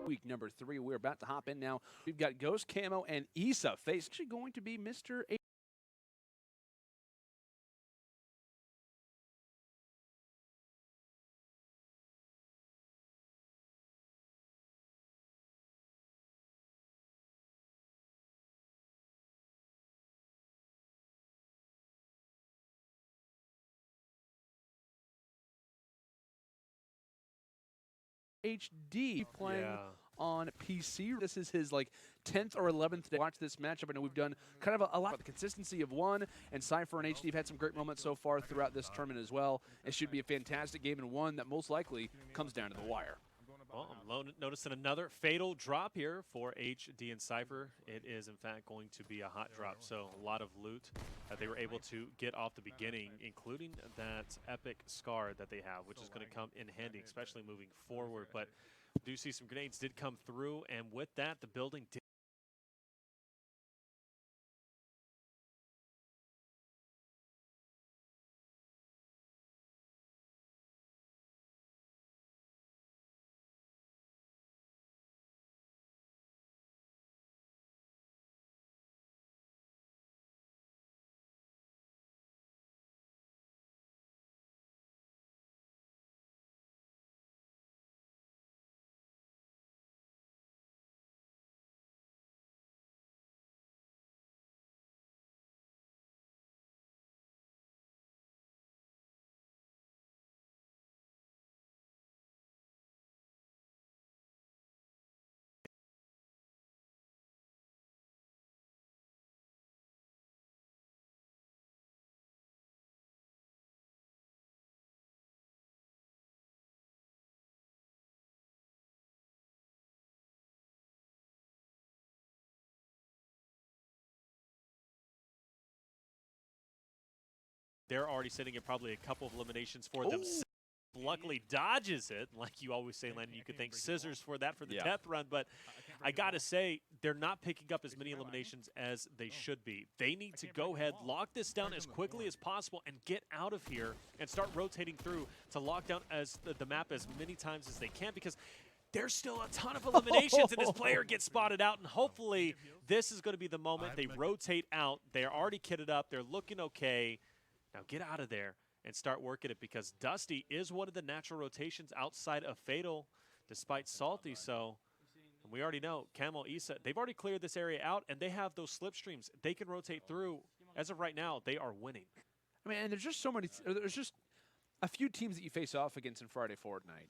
Week number 3. We're about to hop in now. We've got Ghost Camo and Issa. FaZe actually going to be Mr. HD playing on PC. This is his 10th or 11th day. Watch this matchup. I know we've done kind of a lot of the consistency of one, and Sypher and HD have had some great moments so far throughout this tournament as well. It should be a fantastic game and one that most likely comes down to the wire. Well, I'm noticing another fatal drop here for HD and Sypher. It is, in fact, going to be a hot drop. So a lot of loot that they were able to get off the beginning, including that epic scar that they have, which is going to come in handy, especially moving forward. But do see some grenades did come through, and with that, the building did. They're already sitting at probably a couple of eliminations for themselves. Luckily dodges it, like you always say, Landon. You could thank Scissors for that for the death run, but I gotta say, they're not picking up as many eliminations as they should be. They need to go ahead, lock this down as quickly as possible, and get out of here and start rotating through to lock down as the map as many times as they can, because there's still a ton of eliminations, and this player gets spotted out, and hopefully this is going to be the moment they rotate out. They're already kitted up. They're looking okay. Now get out of there and start working it, because Dusty is one of the natural rotations outside of Fatal, despite Salty. So we already know Camo, Issa, they've already cleared this area out, and they have those slipstreams. They can rotate through. As of right now, they are winning. I mean, and there's just so many. There's just a few teams that you face off against in Friday Fortnite,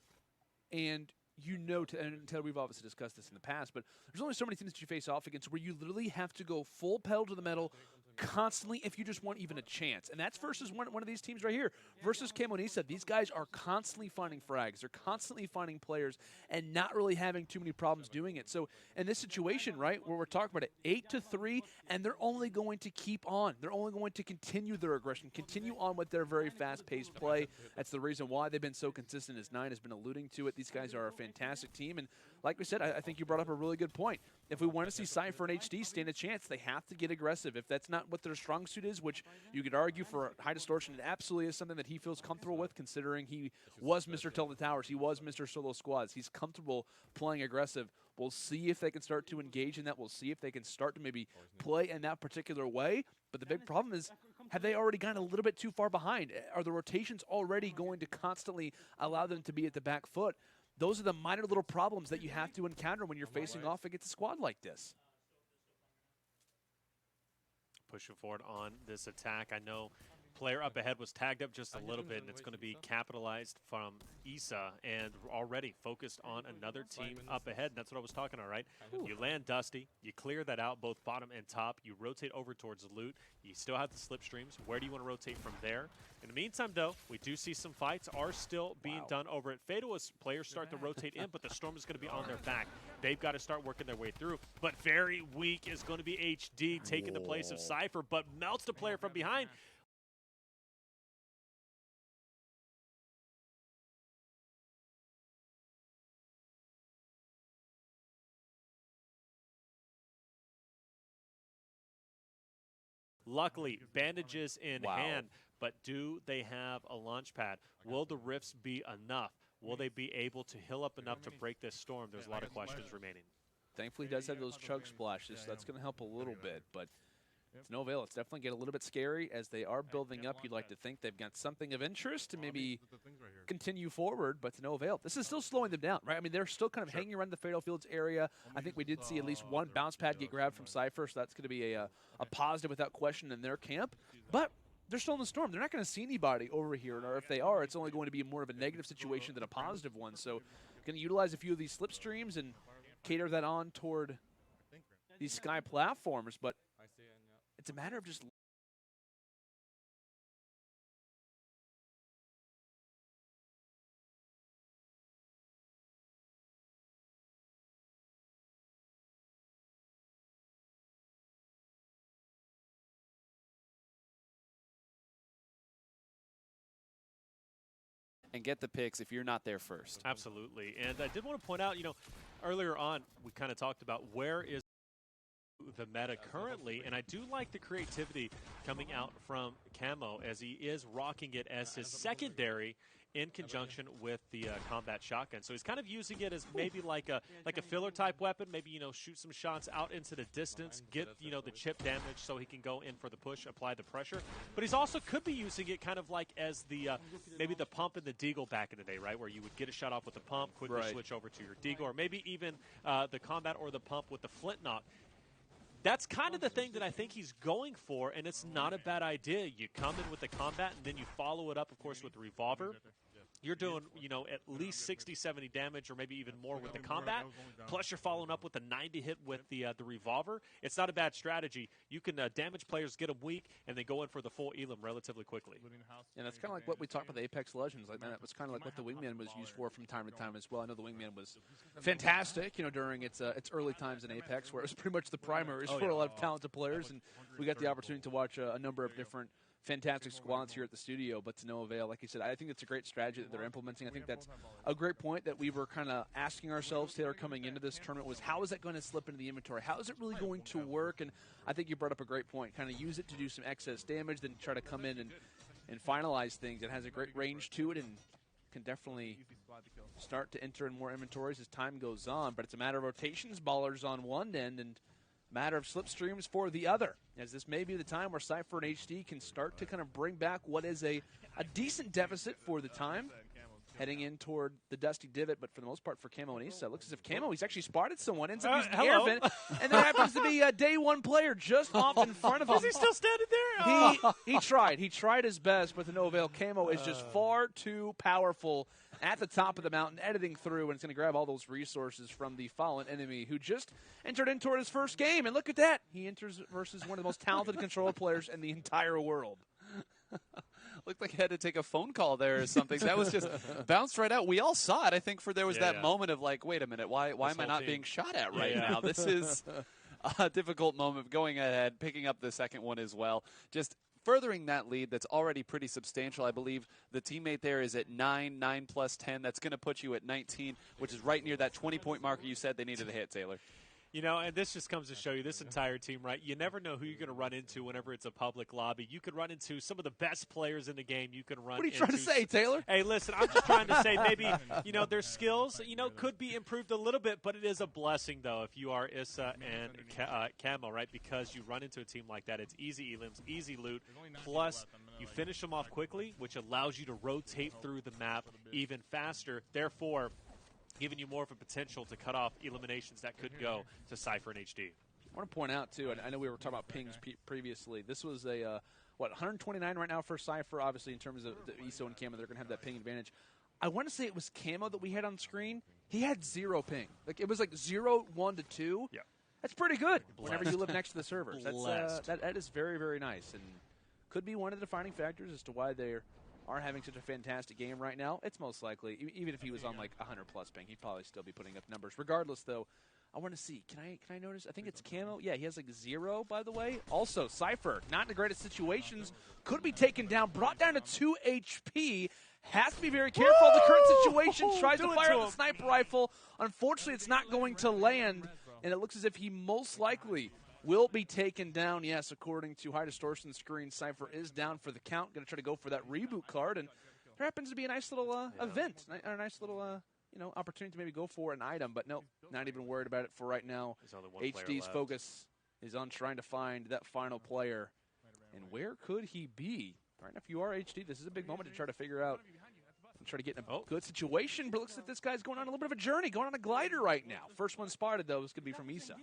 and and Taylor, we've obviously discussed this in the past, but there's only so many teams that you face off against where you literally have to go full pedal to the metal constantly if you just want even a chance. And that's versus one of these teams right here. Versus Camo and Issa, these guys are constantly finding frags. They're constantly finding players and not really having too many problems doing it. So in this situation, right, where we're talking about it, 8-3, and they're only going to keep on. They're only going to continue their aggression, continue on with their very fast-paced play. That's the reason why they've been so consistent, as Nine has been alluding to it. These guys are a fantastic team, and like we said, I think you brought up a really good point. If we want to see Sypher and HD stand a chance, they have to get aggressive. If that's not what their strong suit is, which you could argue for high distortion, it absolutely is something that he feels comfortable with, considering he was Mr. Tilted Towers, he was Mr. Solo Squads. He's comfortable playing aggressive. We'll see if they can start to engage in that. We'll see if they can start to maybe play in that particular way. But the big problem is, have they already gone a little bit too far behind? Are the rotations already going to constantly allow them to be at the back foot? Those are the minor little problems that you have to encounter when you're facing off against a squad like this. Pushing forward on this attack. I know player up ahead was tagged up just a little bit, and it's going to be capitalized from Issa, and already focused on another team up ahead. And that's what I was talking about, right? You land Dusty, you clear that out, both bottom and top, you rotate over towards loot, you still have the slipstreams. Where do you want to rotate from there? In the meantime, though, we do see some fights are still being done over at Fatal as players start to rotate in, but the Storm is going to be on their back. They've got to start working their way through, but very weak is going to be HD, taking the place of Sypher, but melts the player from behind. Luckily, bandages in hand, but do they have a launch pad? Will the rifts be enough? Will they be able to heal up enough to break this storm? There's a lot of questions remaining. Thankfully, he does have those chug splashes, so that's going to help a little bit. But it's no avail. It's definitely get a little bit scary as they are building up. You'd like to think they've got something of interest to maybe continue forward, but to no avail. This is still slowing them down, right? I mean, they're still kind of hanging around the Fatal Fields area. I think we did see at least one bounce pad get grabbed from Sypher, so that's going to be a positive without question in their camp. But they're still in the storm. They're not going to see anybody over here, or if they are, it's only going to be more of a negative situation than a positive one. So going to utilize a few of these slipstreams and cater that on toward these sky platforms, but it's a matter of just and get the picks if you're not there first. Absolutely. And I did want to point out, earlier on we kind of talked about where is the meta currently, and I do like the creativity coming out from Camo as he is rocking it as his secondary in conjunction with the combat shotgun. So he's kind of using it as maybe like a filler type weapon, maybe shoot some shots out into the distance, get the chip damage so he can go in for the push, apply the pressure. But he's also could be using it kind of like as the maybe the pump and the deagle back in the day, right, where you would get a shot off with the pump, quickly switch over to your deagle, or maybe even the combat or the pump with the flint knock. That's kind of the thing that I think he's going for, and it's not a bad idea. You come in with the combat, and then you follow it up, of course, with the revolver. You're doing, at least 60, 70 damage, or maybe even more with the combat. Plus, you're following up with a 90 hit with the revolver. It's not a bad strategy. You can damage players, get them weak, and then go in for the full elim relatively quickly. And that's kind of like what we talked about the Apex Legends. Like that was kind of like what the Wingman was used for from time to time as well. I know the Wingman was fantastic, during its early times in Apex, where it was pretty much the primaries for a lot of talented players, and we got the opportunity to watch a number of different fantastic squads here at the studio, but to no avail. Like you said, I think it's a great strategy that they're implementing. I think that's a great point that we were kind of asking ourselves, Taylor, coming into this tournament, was how is it going to slip into the inventory? How is it really going to work? And I think you brought up a great point. Kind of use it to do some excess damage, then try to come in and finalize things. It has a great range to it and can definitely start to enter in more inventories as time goes on. But it's a matter of rotations, ballers on one end, and matter of slipstreams for the other, as this may be the time where Sypher and HD can start to kind of bring back what is a decent deficit for the time, heading in toward the Dusty Divot. But for the most part for Camo and Issa, it looks as if Camo, he's actually spotted someone, ends up using the air vent, and there happens to be a day one player just off in front of him. Is he still standing there? He tried. He tried his best, but to no avail. Camo is just far too powerful at the top of the mountain, editing through, and it's going to grab all those resources from the fallen enemy who just entered in toward his first game. And look at that. He enters versus one of the most talented control players in the entire world. Looked like he had to take a phone call there or something. That was just bounced right out. We all saw it. I think there was that moment of like, wait a minute, why am I not being shot at right now? This is a difficult moment. Going ahead, picking up the second one as well. Just furthering that lead that's already pretty substantial. I believe the teammate there is at 9 plus 10. That's going to put you at 19, which is right near that 20-point marker you said they needed to hit, Taylor. And this just comes to show you this entire team, right? You never know who you're going to run into whenever it's a public lobby. You could run into some of the best players in the game. You can run. What are you trying to say, Taylor? Hey, listen, I'm just trying to say maybe their skills could be improved a little bit, but it is a blessing though if you are Issa and Camo, right? Because you run into a team like that, it's easy elims, easy loot. Plus, you finish them off quickly, which allows you to rotate through the map even faster. Therefore, giving you more of a potential to cut off eliminations that could go to Sypher and HD. I want to point out, too, and I know we were talking about pings previously. This was a, 129 right now for Sypher, obviously, in terms of the ISO and Camo. They're going to have that ping advantage. I want to say it was Camo that we had on screen. He had 0 ping. Like, it was like 0, 1 to 2. Yeah. That's pretty good whenever you live next to the servers. That is very, very nice, and could be one of the defining factors as to why they're having such a fantastic game right now. It's most likely, even if he was on like 100+ ping, he'd probably still be putting up numbers. Regardless, though, I want to see. Can I notice? I think it's Camo. Yeah, he has like 0, by the way. Also, Sypher, not in the greatest situations, could be taken down, brought down to 2 HP. Has to be very careful of the current situation. Tries to fire the sniper rifle. Unfortunately, it's not going to land, and it looks as if he most likely will be taken down. Yes, according to High Distortion Screen, Sypher is down for the count. Going to try to go for that reboot card, and there happens to be a nice little event, or a nice little opportunity to maybe go for an item. But nope, not even worried about it for right now. HD's focus is on trying to find that final player. And where could he be? Right now, if you are HD, this is a big moment to try to figure out and try to get in a good situation. But it looks like this guy's going on a little bit of a journey, going on a glider right now. First one spotted, though, is going to be from Issa.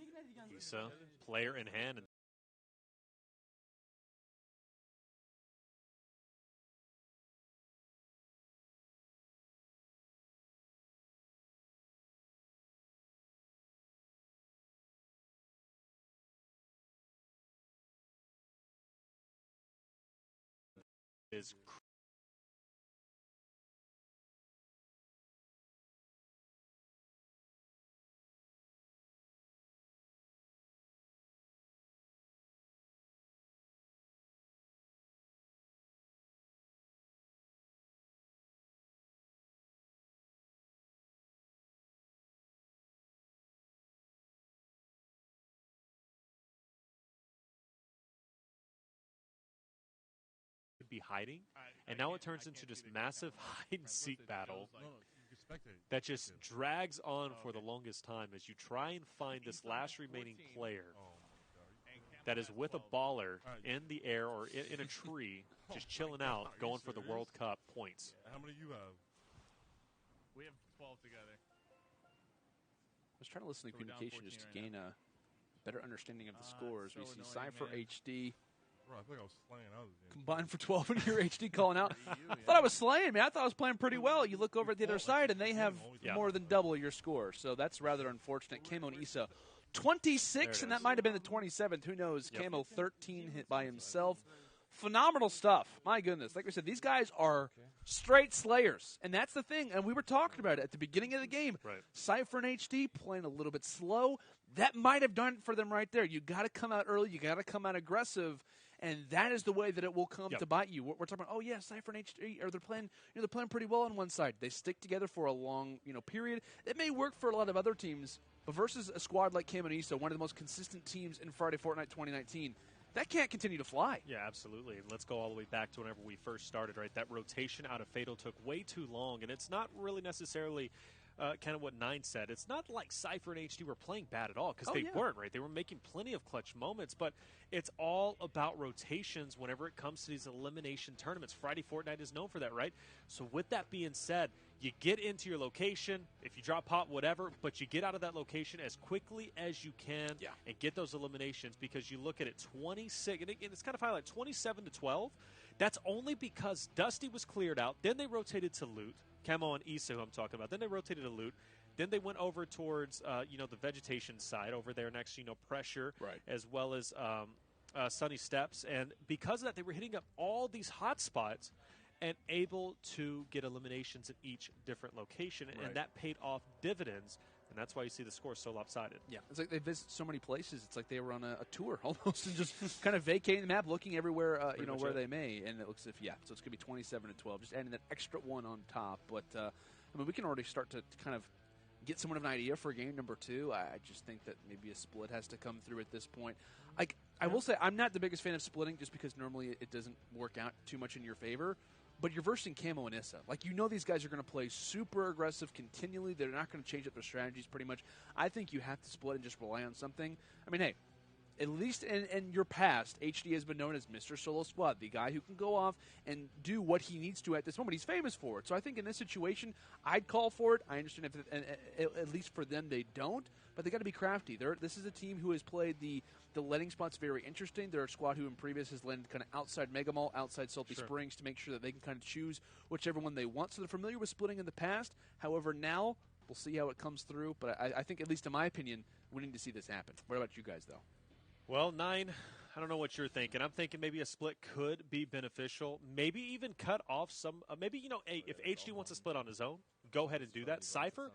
Issa, player in hand. Is be hiding, and now it turns into this massive hide-and-seek battle that just drags on for the longest time as you try and find this last remaining player that is with a baller in the air or in a tree, just chilling out, going for the World Cup points. How many do you have? We have 12 together. I was trying to listen to communication just to gain a better understanding of the scores. We see Cypher HD. Bro, I think I was slaying out. Combined for 12 and your HD calling out. I thought I was slaying, man. I thought I was playing pretty well. You look over at the other side, and they have more than double your score. So that's rather unfortunate. Camo and Issa, 26, and that might have been the 27th. Who knows? Camo, 13 hit by himself. Phenomenal stuff. My goodness. Like we said, these guys are straight slayers. And that's the thing. And we were talking about it at the beginning of the game. Right. Cypher and HD playing a little bit slow. That might have done it for them right there. You got to come out early. You got to come out aggressive. And that is the way that it will come to bite you. We're talking about, oh yeah, Cypher and HD, or they're playing pretty well on one side. They stick together for a long, period. It may work for a lot of other teams, but versus a squad like Cam and Issa, one of the most consistent teams in Friday Fortnite 2019, that can't continue to fly. Yeah, absolutely. And let's go all the way back to whenever we first started, right? That rotation out of Fatal took way too long, and it's not really necessarily kind of what Nine said. It's not like Cypher and HD were playing bad at all, because they weren't, right? They were making plenty of clutch moments, but it's all about rotations whenever it comes to these elimination tournaments. Friday Fortnite is known for that, right? So with that being said, you get into your location, if you drop pop, whatever, but you get out of that location as quickly as you can and get those eliminations, because you look at it, 26, and it's kind of highlight, 27-12. That's only because Dusty was cleared out. Then they rotated to loot. Camo and Issa, who I'm talking about. Then they rotated to loot. Then they went over towards, the vegetation side over there next to, pressure, as well as sunny steps. And because of that, they were hitting up all these hot spots and able to get eliminations in each different location. And that paid off dividends. And that's why you see the score so lopsided. Yeah, it's like they visit so many places. It's like they were on a tour almost, and just kind of vacating the map, looking everywhere, where they may. And it looks as if, so it's going to be 27-12, just adding that extra one on top. But, we can already start to kind of get somewhat of an idea for game number 2. I just think that maybe a split has to come through at this point. I will say I'm not the biggest fan of splitting, just because normally it doesn't work out too much in your favor. But you're versing Camo and Issa. These guys are going to play super aggressive continually. They're not going to change up their strategies pretty much. I think you have to split and just rely on something. I mean, hey, at least in your past, HD has been known as Mr. Solo Squad, the guy who can go off and do what he needs to at this moment. He's famous for it. So I think in this situation, I'd call for it. I understand if, at least for them, they don't. But they got to be crafty. This is a team who has played the letting spots very interesting. They're a squad who in previous has landed kind of outside Mega Mall, outside Salty Springs, to make sure that they can kind of choose whichever one they want. So they're familiar with splitting in the past. However, now we'll see how it comes through. But I think, at least in my opinion, we need to see this happen. What about you guys, though? Well, Nine, I don't know what you're thinking. I'm thinking maybe a split could be beneficial. Maybe even cut off some. Maybe, if HD wants to split on his own, go ahead and do that. Cypher,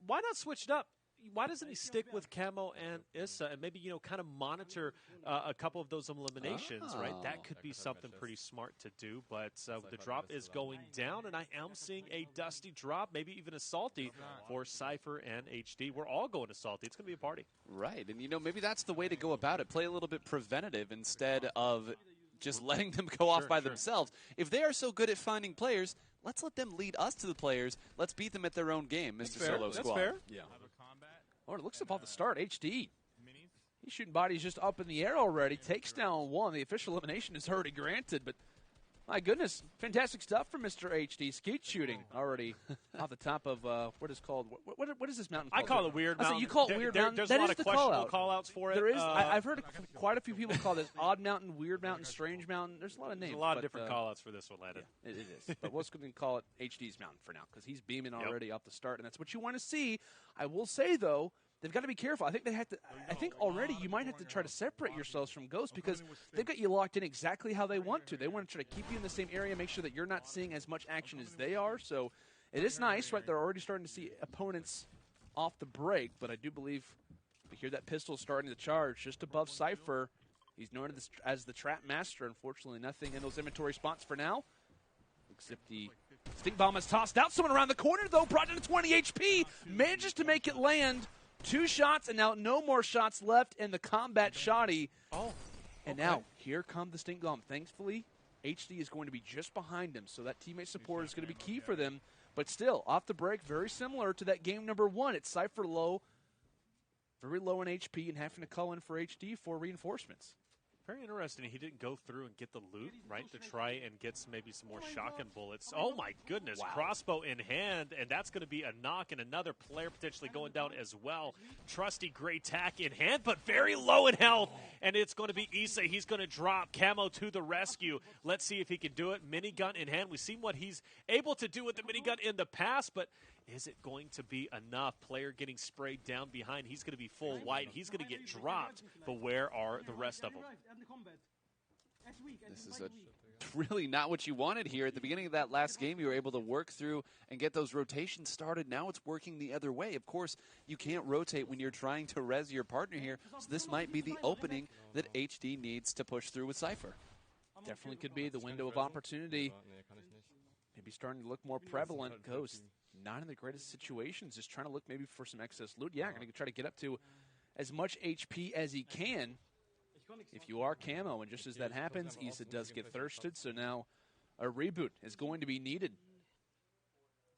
why not switch it up? Why doesn't he stick with Camo and Issa and maybe, kind of monitor a couple of those eliminations, right? That could be something pretty smart to do, but the drop is going down, and I am seeing a Dusty drop, maybe even a Salty for Cypher and HD. We're all going to Salty. It's going to be a party. Right, and maybe that's the way to go about it. Play a little bit preventative instead of just letting them go off by themselves. If they are so good at finding players, let's let them lead us to the players. Let's beat them at their own game, Mr. Solo Squad. That's fair. Yeah. Oh, it looks up off the start. HD. He's shooting bodies just up in the air already. Takes down one. The official elimination is already granted, but my goodness, fantastic stuff from Mr. HD. Skeet shooting already off the top of what is called what is this mountain called? I call it Weird Mountain. You call it Weird Mountain. There's that a lot is of the questionable call-outs for it. There is. I've heard quite a few people call this Odd Mountain, Weird Mountain, Strange Mountain. There's a lot of names. There's a lot of different call-outs for this one, Landon. Yeah, it is. But we're just going to call it HD's Mountain for now because he's beaming already off the start, and that's what you want to see. I will say, though, they've got to be careful. I think they have to. I think already you might have to try to separate yourselves from Ghost because they've got you locked in exactly how they want to. They want to try to keep you in the same area, make sure that you're not seeing as much action as they are. So it is nice, right? They're already starting to see opponents off the break, but I do believe we hear that pistol starting to charge just above Sypher. He's known as the Trap Master. Unfortunately, nothing in those inventory spots for now. Looks if the stink bomb is tossed out. Someone around the corner, though, brought in 20 HP, manages to make it land. 2 shots, and now no more shots left in the combat shoddy. Oh, and now here come the stink bomb. Thankfully, HD is going to be just behind him, so that teammate support is going to be key for them. But still, off the break, very similar to that game number 1. It's Sypher low, very low in HP, and having to call in for HD for reinforcements. Very interesting. He didn't go through and get the loot, right, to try and get maybe some more shotgun bullets. Oh, my goodness. Wow. Crossbow in hand, and that's going to be a knock, and another player potentially going down as well. Trusty Gray Tack in hand, but very low in health, and it's going to be Issa. He's going to drop. Camo to the rescue. Let's see if he can do it. Minigun in hand. We've seen what he's able to do with the minigun in the past, but is it going to be enough? Player getting sprayed down behind. He's going to be full white. He's going to get dropped, but where are the rest of them? This is really not what you wanted here. At the beginning of that last game, you were able to work through and get those rotations started. Now it's working the other way. Of course, you can't rotate when you're trying to res your partner here, so this might be the opening that HD needs to push through with Sypher. Definitely could be the window of opportunity. Maybe starting to look more prevalent. Ghost not in the greatest situations, just trying to look maybe for some excess loot. Yeah, going to try to get up to as much HP as he can. If you are Camo, and just as that happens, Issa does get thirsted, so now a reboot is going to be needed.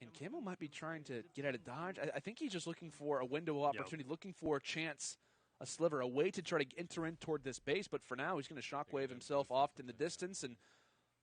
And Camo might be trying to get out of dodge. I think he's just looking for a window of opportunity, looking for a chance, a sliver, a way to try to enter in toward this base. But for now, he's going to shockwave himself off in the distance and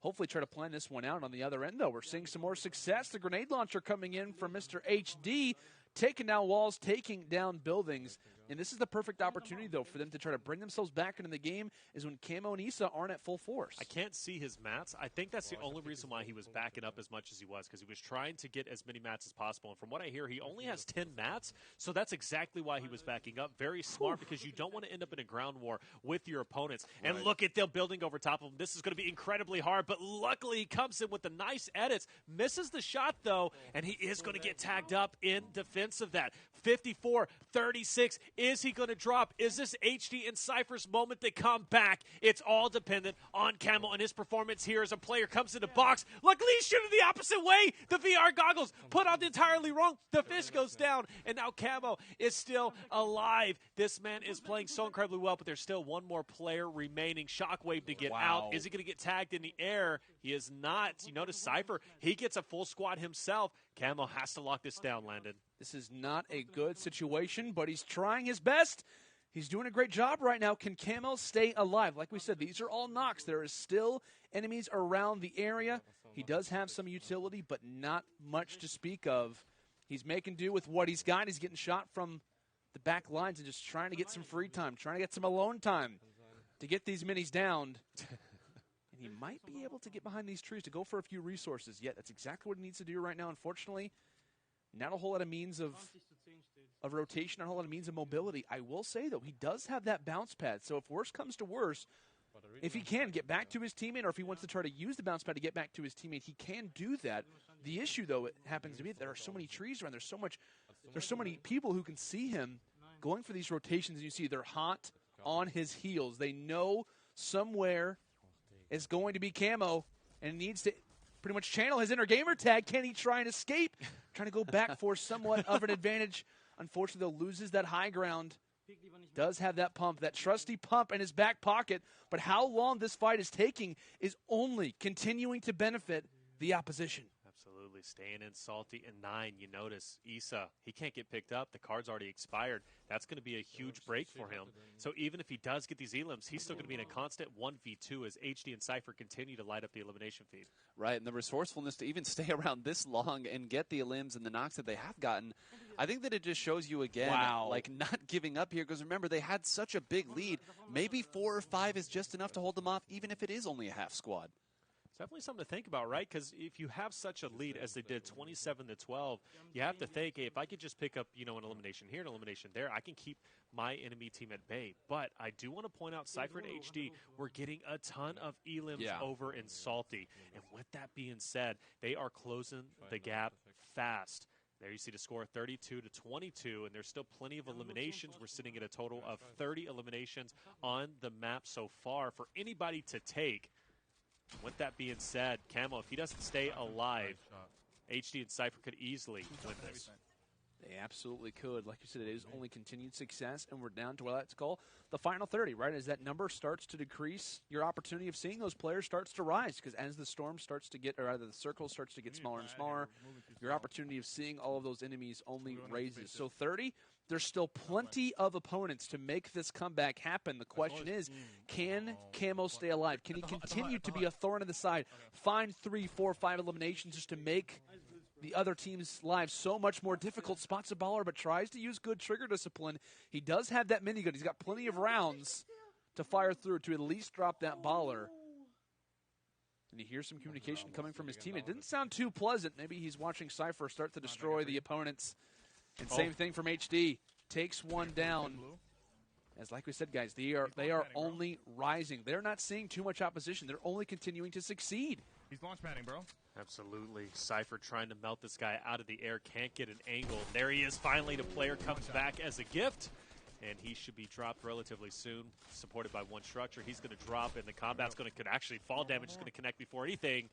hopefully try to plan this one out. On the other end, though, we're seeing some more success. The grenade launcher coming in from Mr. HD, taking down walls, taking down buildings. And this is the perfect opportunity, though, for them to try to bring themselves back into the game is when Camo and Issa aren't at full force. I can't see his mats. I think that's the only reason why he was backing up as much as he was, because he was trying to get as many mats as possible. And from what I hear, he only has 10 mats, so that's exactly why he was backing up. Very smart, because you don't want to end up in a ground war with your opponents. And look at them building over top of him. This is going to be incredibly hard, but luckily he comes in with the nice edits. Misses the shot, though, and he is going to get tagged up in defense of that. 54-36. Is he going to drop? Is this HD and Sypher's moment to come back? It's all dependent on Camo and his performance here as a player comes into box. Luckily, he's shooting the opposite way. The VR goggles put on entirely wrong. The fish goes down, and now Camo is still alive. This man is playing so incredibly well, but there's still one more player remaining. Shockwave to get out. Is he going to get tagged in the air? He is not. You notice Sypher, he gets a full squad himself. Camo has to lock this down, Landon. This is not a good situation, but he's trying his best. He's doing a great job right now. Can Camo stay alive? Like we said, these are all knocks. There is still enemies around the area. He does have some utility, but not much to speak of. He's making do with what he's got. He's getting shot from the back lines and just trying to get some free time, trying to get some alone time to get these minis down. And he might be able to get behind these trees to go for a few resources. Yet that's exactly what he needs to do right now. Unfortunately, not a whole lot of means of rotation, not a whole lot of means of mobility. I will say, though, he does have that bounce pad. So if worse comes to worse, if he can get back to his teammate, or if he wants to try to use the bounce pad to get back to his teammate, he can do that. The issue, though, it happens to be that there are so many trees around. There's so many people who can see him going for these rotations. And you see they're hot on his heels. They know somewhere is going to be Camo and needs to pretty much channel his inner gamer tag. Can he try and escape? Trying to go back for somewhat of an advantage. Unfortunately, though, loses that high ground. Does have that pump, that trusty pump in his back pocket, but how long this fight is taking is only continuing to benefit the opposition. Absolutely. Staying in salty and 9. You notice Issa, he can't get picked up. The card's already expired. That's going to be a huge break for him. So even if he does get these elims, he's still going to be in a constant 1v2 as HD and Sypher continue to light up the elimination feed. Right, and the resourcefulness to even stay around this long and get the elims and the knocks that they have gotten, I think that it just shows you again, like not giving up here, because remember, they had such a big lead. Maybe 4 or 5 is just enough to hold them off, even if it is only a half squad. It's definitely something to think about, right? Because if you have such a lead as they did 27-12, you have to think, hey, if I could just pick up, an elimination here, an elimination there, I can keep my enemy team at bay. But I do want to point out, Sypher and HD, we're getting a ton of elims over in Salty. And with that being said, they are closing the gap fast. There you see the score 32-22, and there's still plenty of eliminations. We're sitting at a total of 30 eliminations on the map so far for anybody to take. With that being said, Camo, if he doesn't stay alive, HD and Sypher could easily win this. They absolutely could. Like you said, it is only continued success, and we're down to what let's call the final 30, right? As that number starts to decrease, your opportunity of seeing those players starts to rise, because as the storm starts to get, or rather the circle starts to get smaller and smaller, your opportunity of seeing all of those enemies only raises. So 30, there's still plenty of opponents to make this comeback happen. The question is, can Camo stay alive? Can he continue to be a thorn in the side, find 3, 4, 5 eliminations just to make the other team's lives so much more difficult? Spots a baller, but tries to use good trigger discipline. He does have that minigun. He's got plenty of rounds to fire through to at least drop that baller. And you hear some communication coming from his team. It didn't sound too pleasant. Maybe he's watching Sypher start to destroy the opponents. And same thing from HD. Takes one down. As like we said, guys, they are only rising. They're not seeing too much opposition. They're only continuing to succeed. He's launch padding, bro. Absolutely. Sypher trying to melt this guy out of the air. Can't get an angle. There he is. Finally, the player comes back as a gift. And he should be dropped relatively soon, supported by one structure. He's going to drop, and the combat's going to could actually fall damage is going to connect before anything.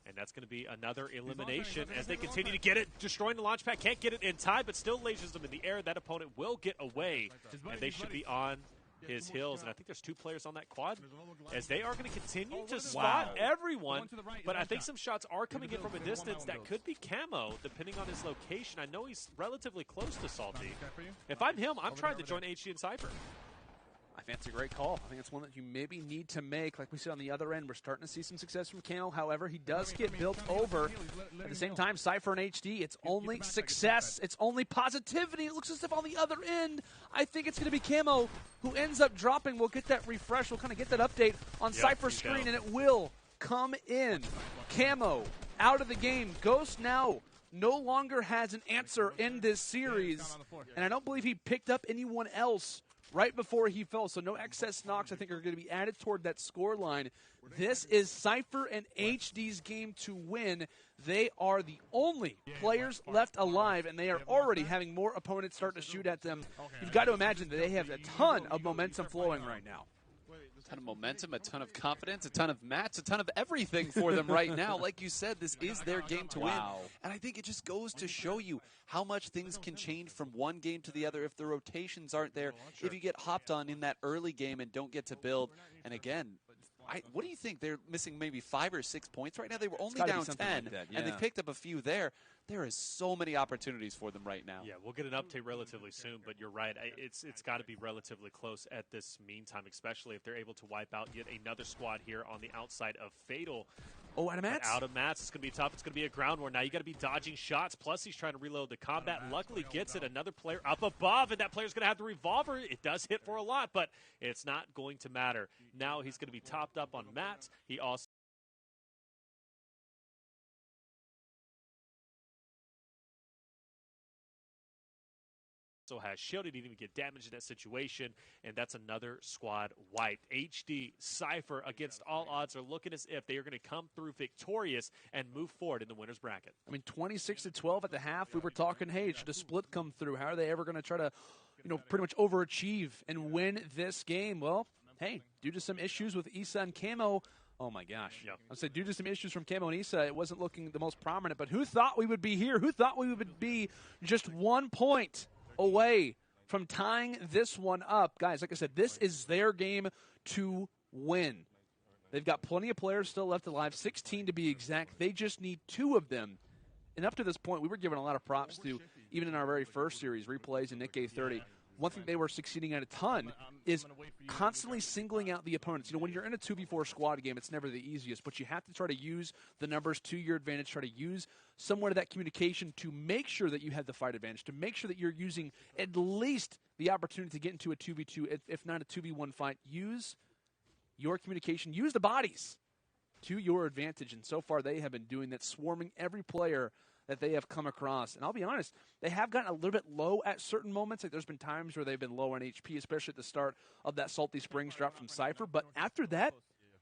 And that's going to be another elimination as they continue to get it. Destroying the launch pad. Can't get it in time, but still lasers them in the air. That opponent will get away, and they should be on his heels. And I think there's 2 players on that quad as they are going to continue to spot everyone. But I think some shots are coming in from a distance. That could be Camo, depending on his location. I know he's relatively close to Salty. If I'm him, I'm trying to join HG and Sypher. I think that's a great call. I think it's one that you maybe need to make. Like we said on the other end, we're starting to see some success from Camo. However, he does get built over. At the same time, Sypher and HD, it's only success. It's only positivity. It looks as if on the other end, I think it's going to be Camo who ends up dropping. We'll get that refresh. We'll kind of get that update on Sypher's screen, and it will come in. Camo out of the game. Ghost now no longer has an answer in this series, and I don't believe he picked up anyone else right before he fell, so no excess knocks I think are going to be added toward that score line. This is Sypher and HD's game to win. They are the only players left alive, and they are already having more opponents start to shoot at them. You've got to imagine that they have a ton of momentum flowing right now. A ton of momentum, a ton of confidence, a ton of mats, a ton of everything for them right now. Like you said, this is their game to win. And I think it just goes to show you how much things can change from one game to the other if the rotations aren't there, if you get hopped on in that early game and don't get to build. And again, what do you think? They're missing maybe 5 or 6 points right now. They were only down 10, like that, and they picked up a few there. There is so many opportunities for them right now. Yeah, we'll get an update relatively soon, but you're right. It's got to be relatively close at this meantime, especially if they're able to wipe out yet another squad here on the outside of Fatal. Oh, out of mats? Out of mats. It's going to be tough. It's going to be a ground war. Now you got to be dodging shots. Plus, he's trying to reload the combat. Luckily, gets it. Another player up above, and that player's going to have the revolver. It does hit for a lot, but it's not going to matter. Now he's going to be topped up on mats. He also has shield. He didn't even get damaged in that situation, and that's another squad wiped. HD, Sypher, against all odds, are looking as if they are going to come through victorious and move forward in the winner's bracket. I mean, 26-12 at the half. We were talking, hey, should a split come through? How are they ever going to try to, pretty much overachieve and win this game? Well, hey, due to some issues with Issa and Camo, oh my gosh. Yep. I said, due to some issues from Camo and Issa, it wasn't looking the most prominent, but who thought we would be here? Who thought we would be just 1 point away from tying this one up. Guys, like I said, this is their game to win. They've got plenty of players still left alive, 16 to be exact. They just need 2 of them. And up to this point, we were given a lot of props to, even in our very first series, replays and Nick A30. One thing they were succeeding at a ton is constantly singling out the opponents. You know, when you're in a 2v4 squad game, it's never the easiest, but you have to try to use the numbers to your advantage, try to use somewhat of that communication to make sure that you have the fight advantage, to make sure that you're using at least the opportunity to get into a 2v2, if not a 2v1 fight. Use your communication, use the bodies to your advantage, and so far they have been doing that, swarming every player that they have come across. And I'll be honest, they have gotten a little bit low at certain moments. Like there's been times where they've been low on HP, especially at the start of that Salty Springs drop from Sypher. But after that,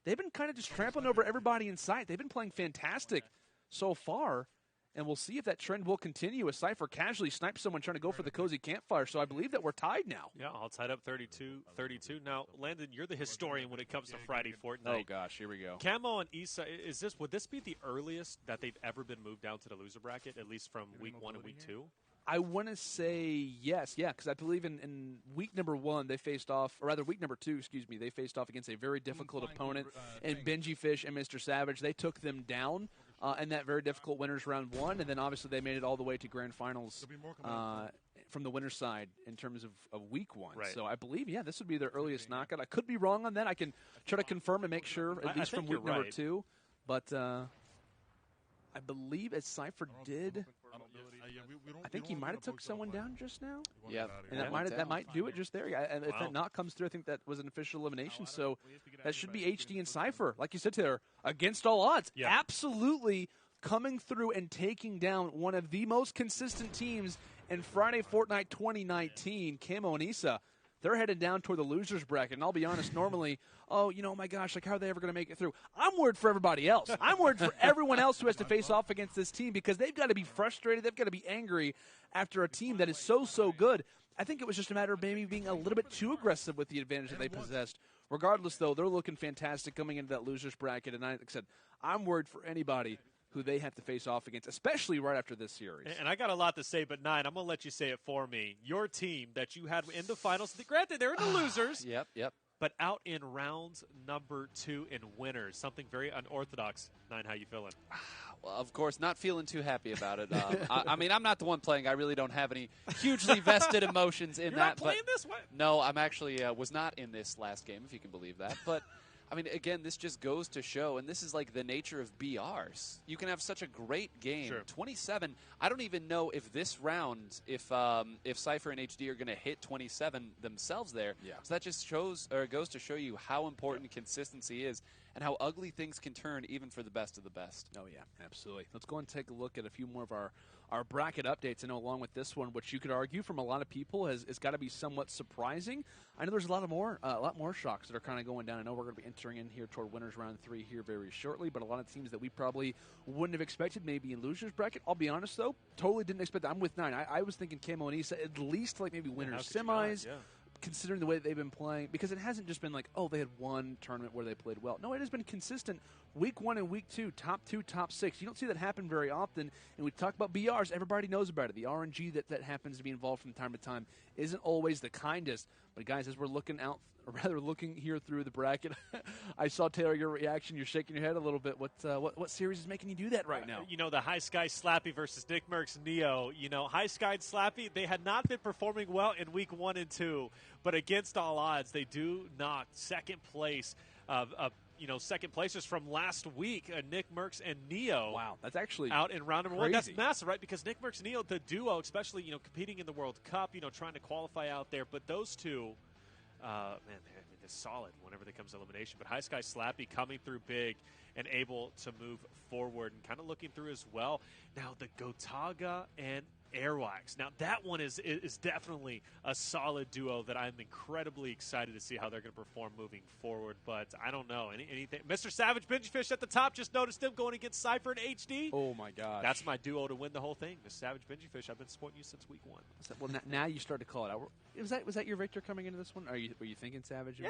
they've been kind of just trampling over everybody in sight. They've been playing fantastic so far. And we'll see if that trend will continue as Sypher casually snipes someone trying to go for the cozy campfire. So I believe that we're tied now. Yeah, all tied up 32-32. Now, Landon, you're the historian when it comes to Friday Fortnite. Oh, gosh, here we go. Camo and Issa, would this be the earliest that they've ever been moved down to the loser bracket, at least from week 1 and week 2? I want to say yes, yeah, because I believe in week number 1 they faced off, or rather week number 2, excuse me, they faced off against a very difficult opponent in Benji Fish and Mr. Savage. They took them down in that very difficult winners round 1, and then obviously they made it all the way to grand finals from the winner's side in terms of week 1. Right. So I believe, yeah, this would be their earliest knockout. I could be wrong on that. I can try to confirm and make sure, at least from week number 2. But I believe as Sypher did, I think he might have took someone down just now. Yeah, and that might do it just there. Yeah, and if that knock comes through, I think that was an official elimination. So that should be HD and Sypher, like you said, Taylor, against all odds. Yeah. Absolutely coming through and taking down one of the most consistent teams in Friday Fortnite 2019, Camo and Issa. They're headed down toward the losers bracket. And I'll be honest, normally, oh my gosh, like how are they ever going to make it through? I'm worried for everybody else. I'm worried for everyone else who has to face off against this team because they've got to be frustrated. They've got to be angry after a team that is so good. I think it was just a matter of maybe being a little bit too aggressive with the advantage that they possessed. Regardless, though, they're looking fantastic coming into that losers bracket. And like I said, I'm worried for anybody who they have to face off against, especially right after this series. And I got a lot to say, but Nine, I'm going to let you say it for me. Your team that you had in the finals, granted, they're in the losers. Yep. But out in rounds number 2 in winners, something very unorthodox. Nine, how you feeling? Well, of course, not feeling too happy about it. I mean, I'm not the one playing. I really don't have any hugely vested emotions in You're that. Not playing this way? No, I'm actually was not in this last game, if you can believe that. But I mean, again, this just goes to show, and this is like the nature of BRs. You can have such a great game. Sure. 27. I don't even know if this round, if Sypher and HD are going to hit 27 themselves there. Yeah. So that just shows, or goes to show you how important consistency is, and how ugly things can turn even for the best of the best. Oh, yeah, absolutely. Let's go and take a look at a few more of our bracket updates. I know along with this one, which you could argue from a lot of people has got to be somewhat surprising. I know there's a lot more shocks that are kind of going down. I know we're going to be entering in here toward winners round 3 here very shortly, but a lot of teams that we probably wouldn't have expected maybe in losers bracket. I'll be honest, though, totally didn't expect that. I'm with Nine. I was thinking Camo and Issa at least like maybe winners semis. Considering the way that they've been playing, because it hasn't just been like, oh, they had one tournament where they played well. No, it has been consistent. Week 1 and week 2, top 2, top 6. You don't see that happen very often. And we talk about BRs. Everybody knows about it. The RNG that happens to be involved from time to time isn't always the kindest. But, guys, as we're looking out, or rather looking here through the bracket, I saw, Taylor, your reaction. You're shaking your head a little bit. What series is making you do that right now? You know, the High Sky Slappy versus Nickmercs Neo. You know, High Sky Slappy, they had not been performing well in week 1 and 2, but against all odds, they do knock second place second placers from last week, Nickmercs and Neo. Wow, that's actually out in round number crazy. 1. That's massive, right? Because Nickmercs and Neo, the duo, especially, competing in the World Cup, trying to qualify out there. But those two, they're solid whenever they comes to elimination. But High Sky Slappy coming through big and able to move forward and kind of looking through as well. Now, the Gotaga and Airwax. Now, that one is definitely a solid duo that I'm incredibly excited to see how they're going to perform moving forward. But I don't know. Anything. Mr. Savage, Benjifish at the top. Just noticed him going against Sypher and HD. Oh, my gosh. That's my duo to win the whole thing. Mr. Savage, Benjifish, I've been supporting you since week 1. Well, now you start to call it out. Was that your Victor coming into this one? Were you thinking Savage? Yeah,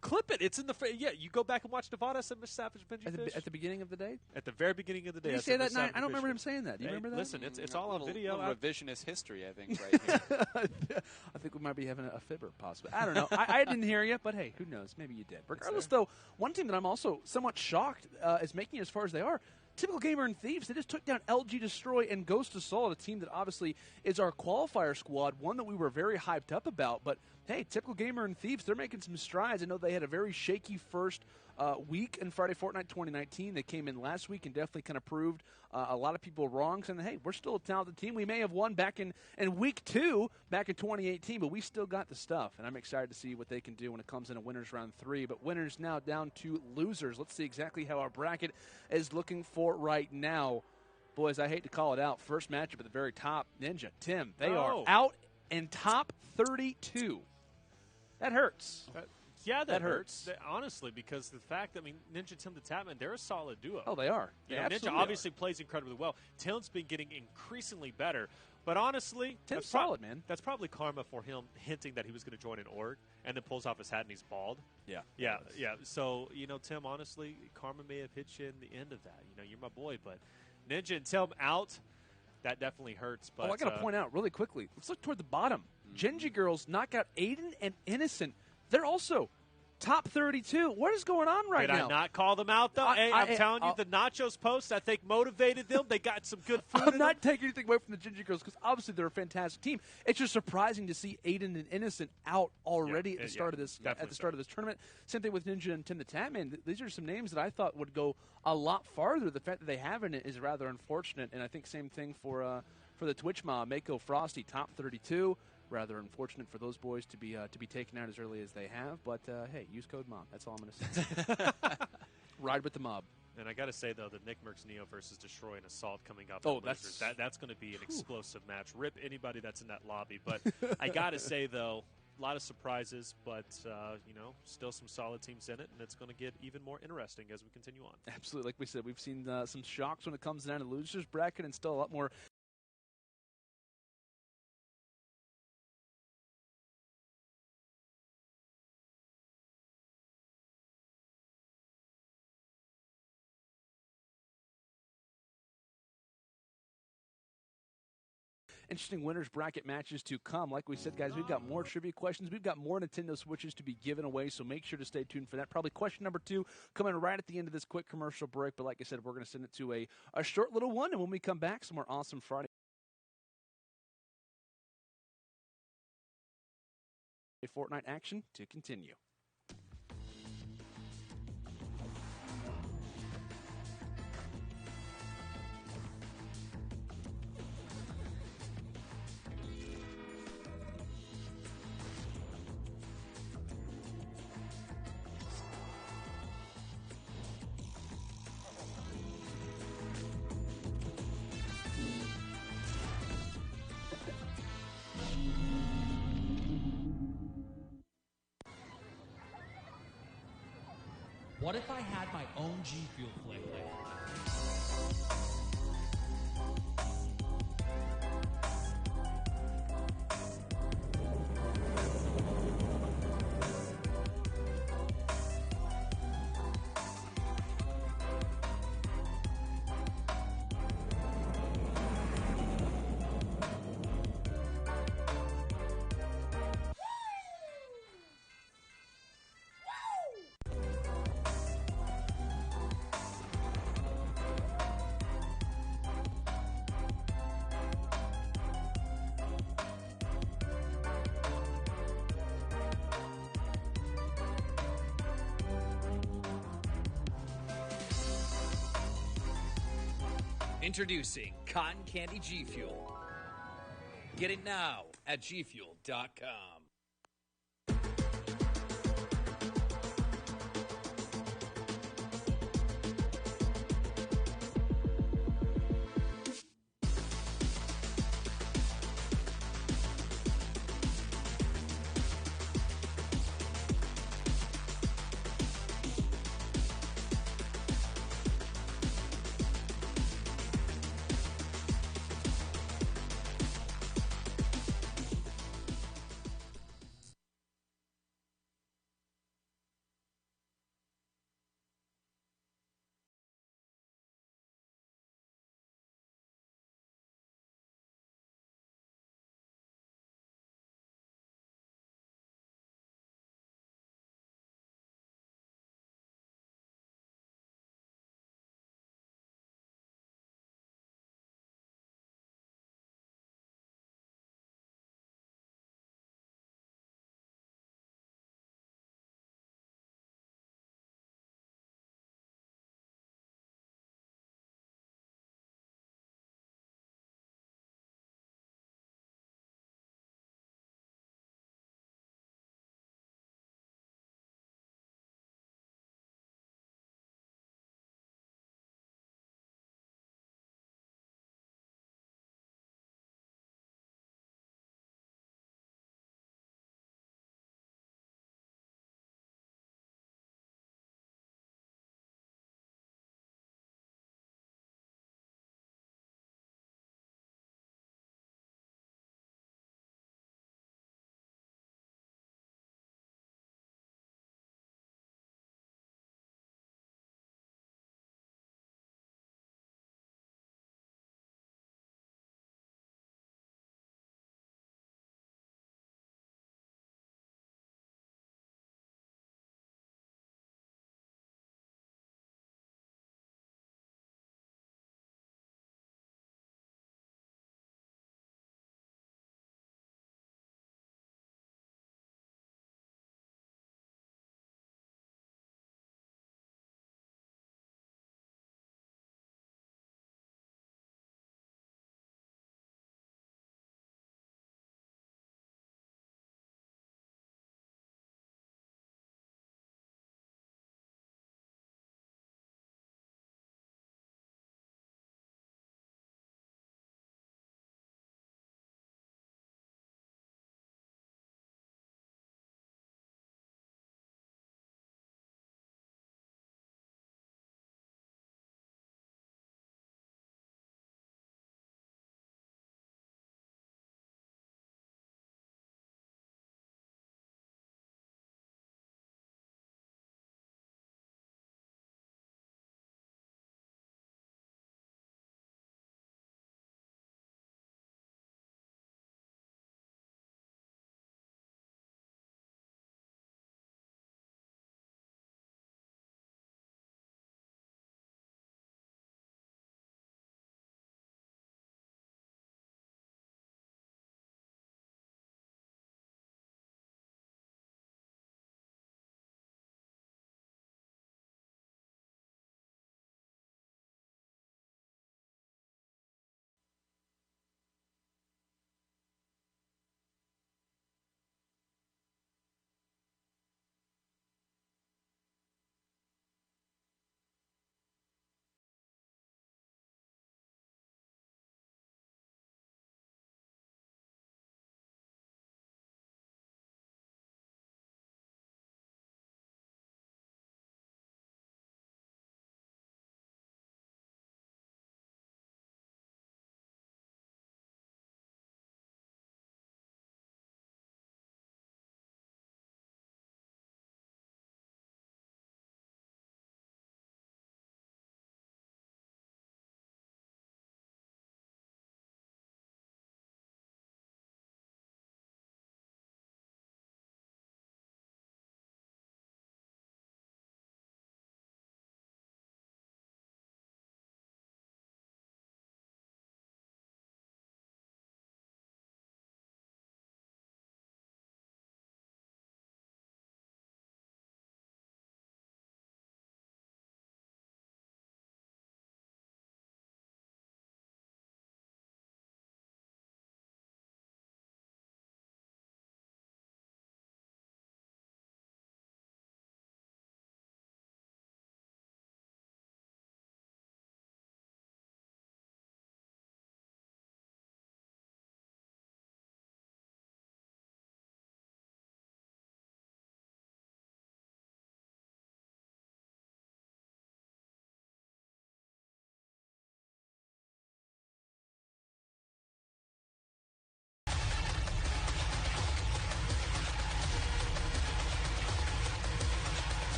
Clip it. It's in the yeah. You go back and watch Nevada. Said Mr. Savage Benji Fish At the beginning of the day? at the very beginning of the day. Did he I say said that Mr. night? Savage I don't Fish remember him Fish. saying that. Do you Hey, remember that? Listen, it's all on video. Little revisionist history, I think, right here. I think we might be having a fibber, possibly. I don't know. I didn't hear you, but hey, who knows? Maybe you did. Regardless, though, one team that I'm also somewhat shocked is making it as far as they are. Typical Gamer and Thieves, they just took down LG Destroy and Ghost Assault, a team that obviously is our qualifier squad, one that we were very hyped up about. But, hey, Typical Gamer and Thieves, they're making some strides. I know they had a very shaky first week in Friday Fortnite 2019. They came in last week and definitely kind of proved a lot of people wrong, saying, hey, we're still a talented team. We may have won back in week 2 back in 2018, but we still got the stuff. And I'm excited to see what they can do when it comes into winners round 3. But winners now down to losers. Let's see exactly how our bracket is looking for right now. Boys, I hate to call it out. First matchup at the very top, Ninja, Tim, they are out in top 32. That hurts. Yeah, that hurts. Honestly, because the fact that, Ninja Timthetatman, they're a solid duo. Oh, they are. You know, Ninja obviously plays incredibly well. Tim's been getting increasingly better. But honestly, Tim's solid, man. That's probably karma for him hinting that he was going to join an org and then pulls off his hat and he's bald. Yeah. So, Tim, honestly, karma may have hit you in the end of that. You're my boy, but Ninja and Tim out, that definitely hurts. But I got to point out really quickly. Let's look toward the bottom. Genji Girls knock out Aiden and Innocent. They're also top 32. What is going on right now? Did I not call them out, though? I'm telling you, the Nachos post, I think, motivated them. They got some good food. I'm not taking anything away from the Ginger Girls because obviously they're a fantastic team. It's just surprising to see Aiden and Innocent out already at the start of this tournament. Same thing with Ninja and Timthetatman. These are some names that I thought would go a lot farther. The fact that they haven't is rather unfortunate, and I think same thing for the Twitch mob. Mako Frosty, top 32. Rather unfortunate for those boys to be taken out as early as they have, but hey, use code MOB. That's all I'm going to say. Ride with the mob. And I got to say though, the Nickmercs Neo versus Destroy and Assault coming up. Oh, that's going to be an explosive match. Rip anybody that's in that lobby. But I got to say though, a lot of surprises, but still some solid teams in it, and it's going to get even more interesting as we continue on. Absolutely, like we said, we've seen some shocks when it comes down to the losers bracket, and still a lot more. Interesting winners bracket matches to come. Like we said, guys, we've got more trivia questions. We've got more Nintendo Switches to be given away, so make sure to stay tuned for that. Probably question number 2 coming right at the end of this quick commercial break. But like I said, we're going to send it to a short little one, and when we come back, some more awesome Friday Fortnite action to continue. What if I had my own G Fuel flavor? Introducing Cotton Candy G Fuel. Get it now at gfuel.com.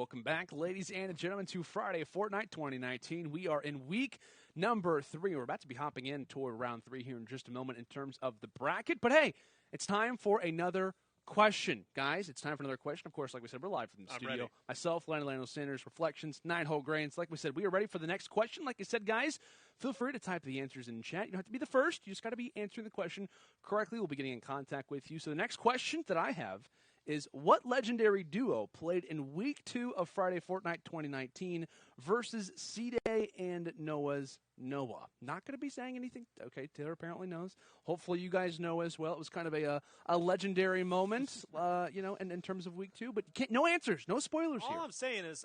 Welcome back, ladies and gentlemen, to Friday Fortnite 2019. We are in week number 3. We're about to be hopping in toward round 3 here in just a moment in terms of the bracket. But hey, it's time for another question, guys. It's time for another question. Of course, like we said, we're live from the studio. Ready. Myself, Lando Sanders, Reflections, 9 Whole Grains. Like we said, we are ready for the next question. Like I said, guys, feel free to type the answers in chat. You don't have to be the first. You just got to be answering the question correctly. We'll be getting in contact with you. So the next question that I have is, what legendary duo played in Week 2 of Friday Fortnite 2019 versus C-Day and Noah's Noah? Not going to be saying anything. Okay, Taylor apparently knows. Hopefully you guys know as well. It was kind of a legendary moment, in terms of Week 2. But no answers, no spoilers here. All I'm saying is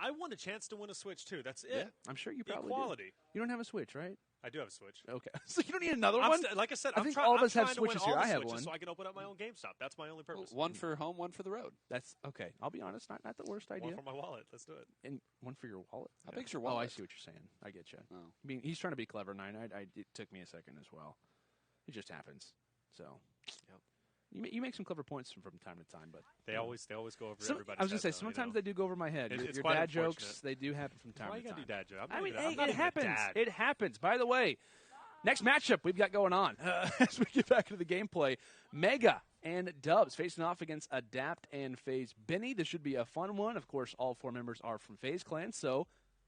I want a chance to win a Switch, too. That's it. Yeah, I'm sure you probably Equality. do. You don't have a Switch, right? I do have a Switch. Okay. So you don't need another one? Like I said, I think all of us have Switches here. I have one. So I can open up my own GameStop. That's my only purpose. One for home, one for the road. That's okay. I'll be honest, not the worst idea. One for my wallet. Let's do it. And one for your wallet. How big's your wallet? Oh, I see what you're saying. I get you. Oh. I mean, he's trying to be clever, 9. It took me a second as well. It just happens. So, Yep. You make some clever points from time to time, but They always go over everybody's I was gonna say head, though, sometimes they do go over my head. It's Your quite dad jokes, unfortunate. they do happen from time Why to you time. gotta do dad joke? I mean, I'm not it even a happens. dad. It happens. By the way, next matchup we've got going on as we get back into the gameplay. Mega and Dubs facing off against Adapt and FaZe Benny. This should be a fun one. Of course, all 4 members are from FaZe Clan, so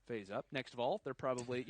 FaZe up. Next of all, they're probably,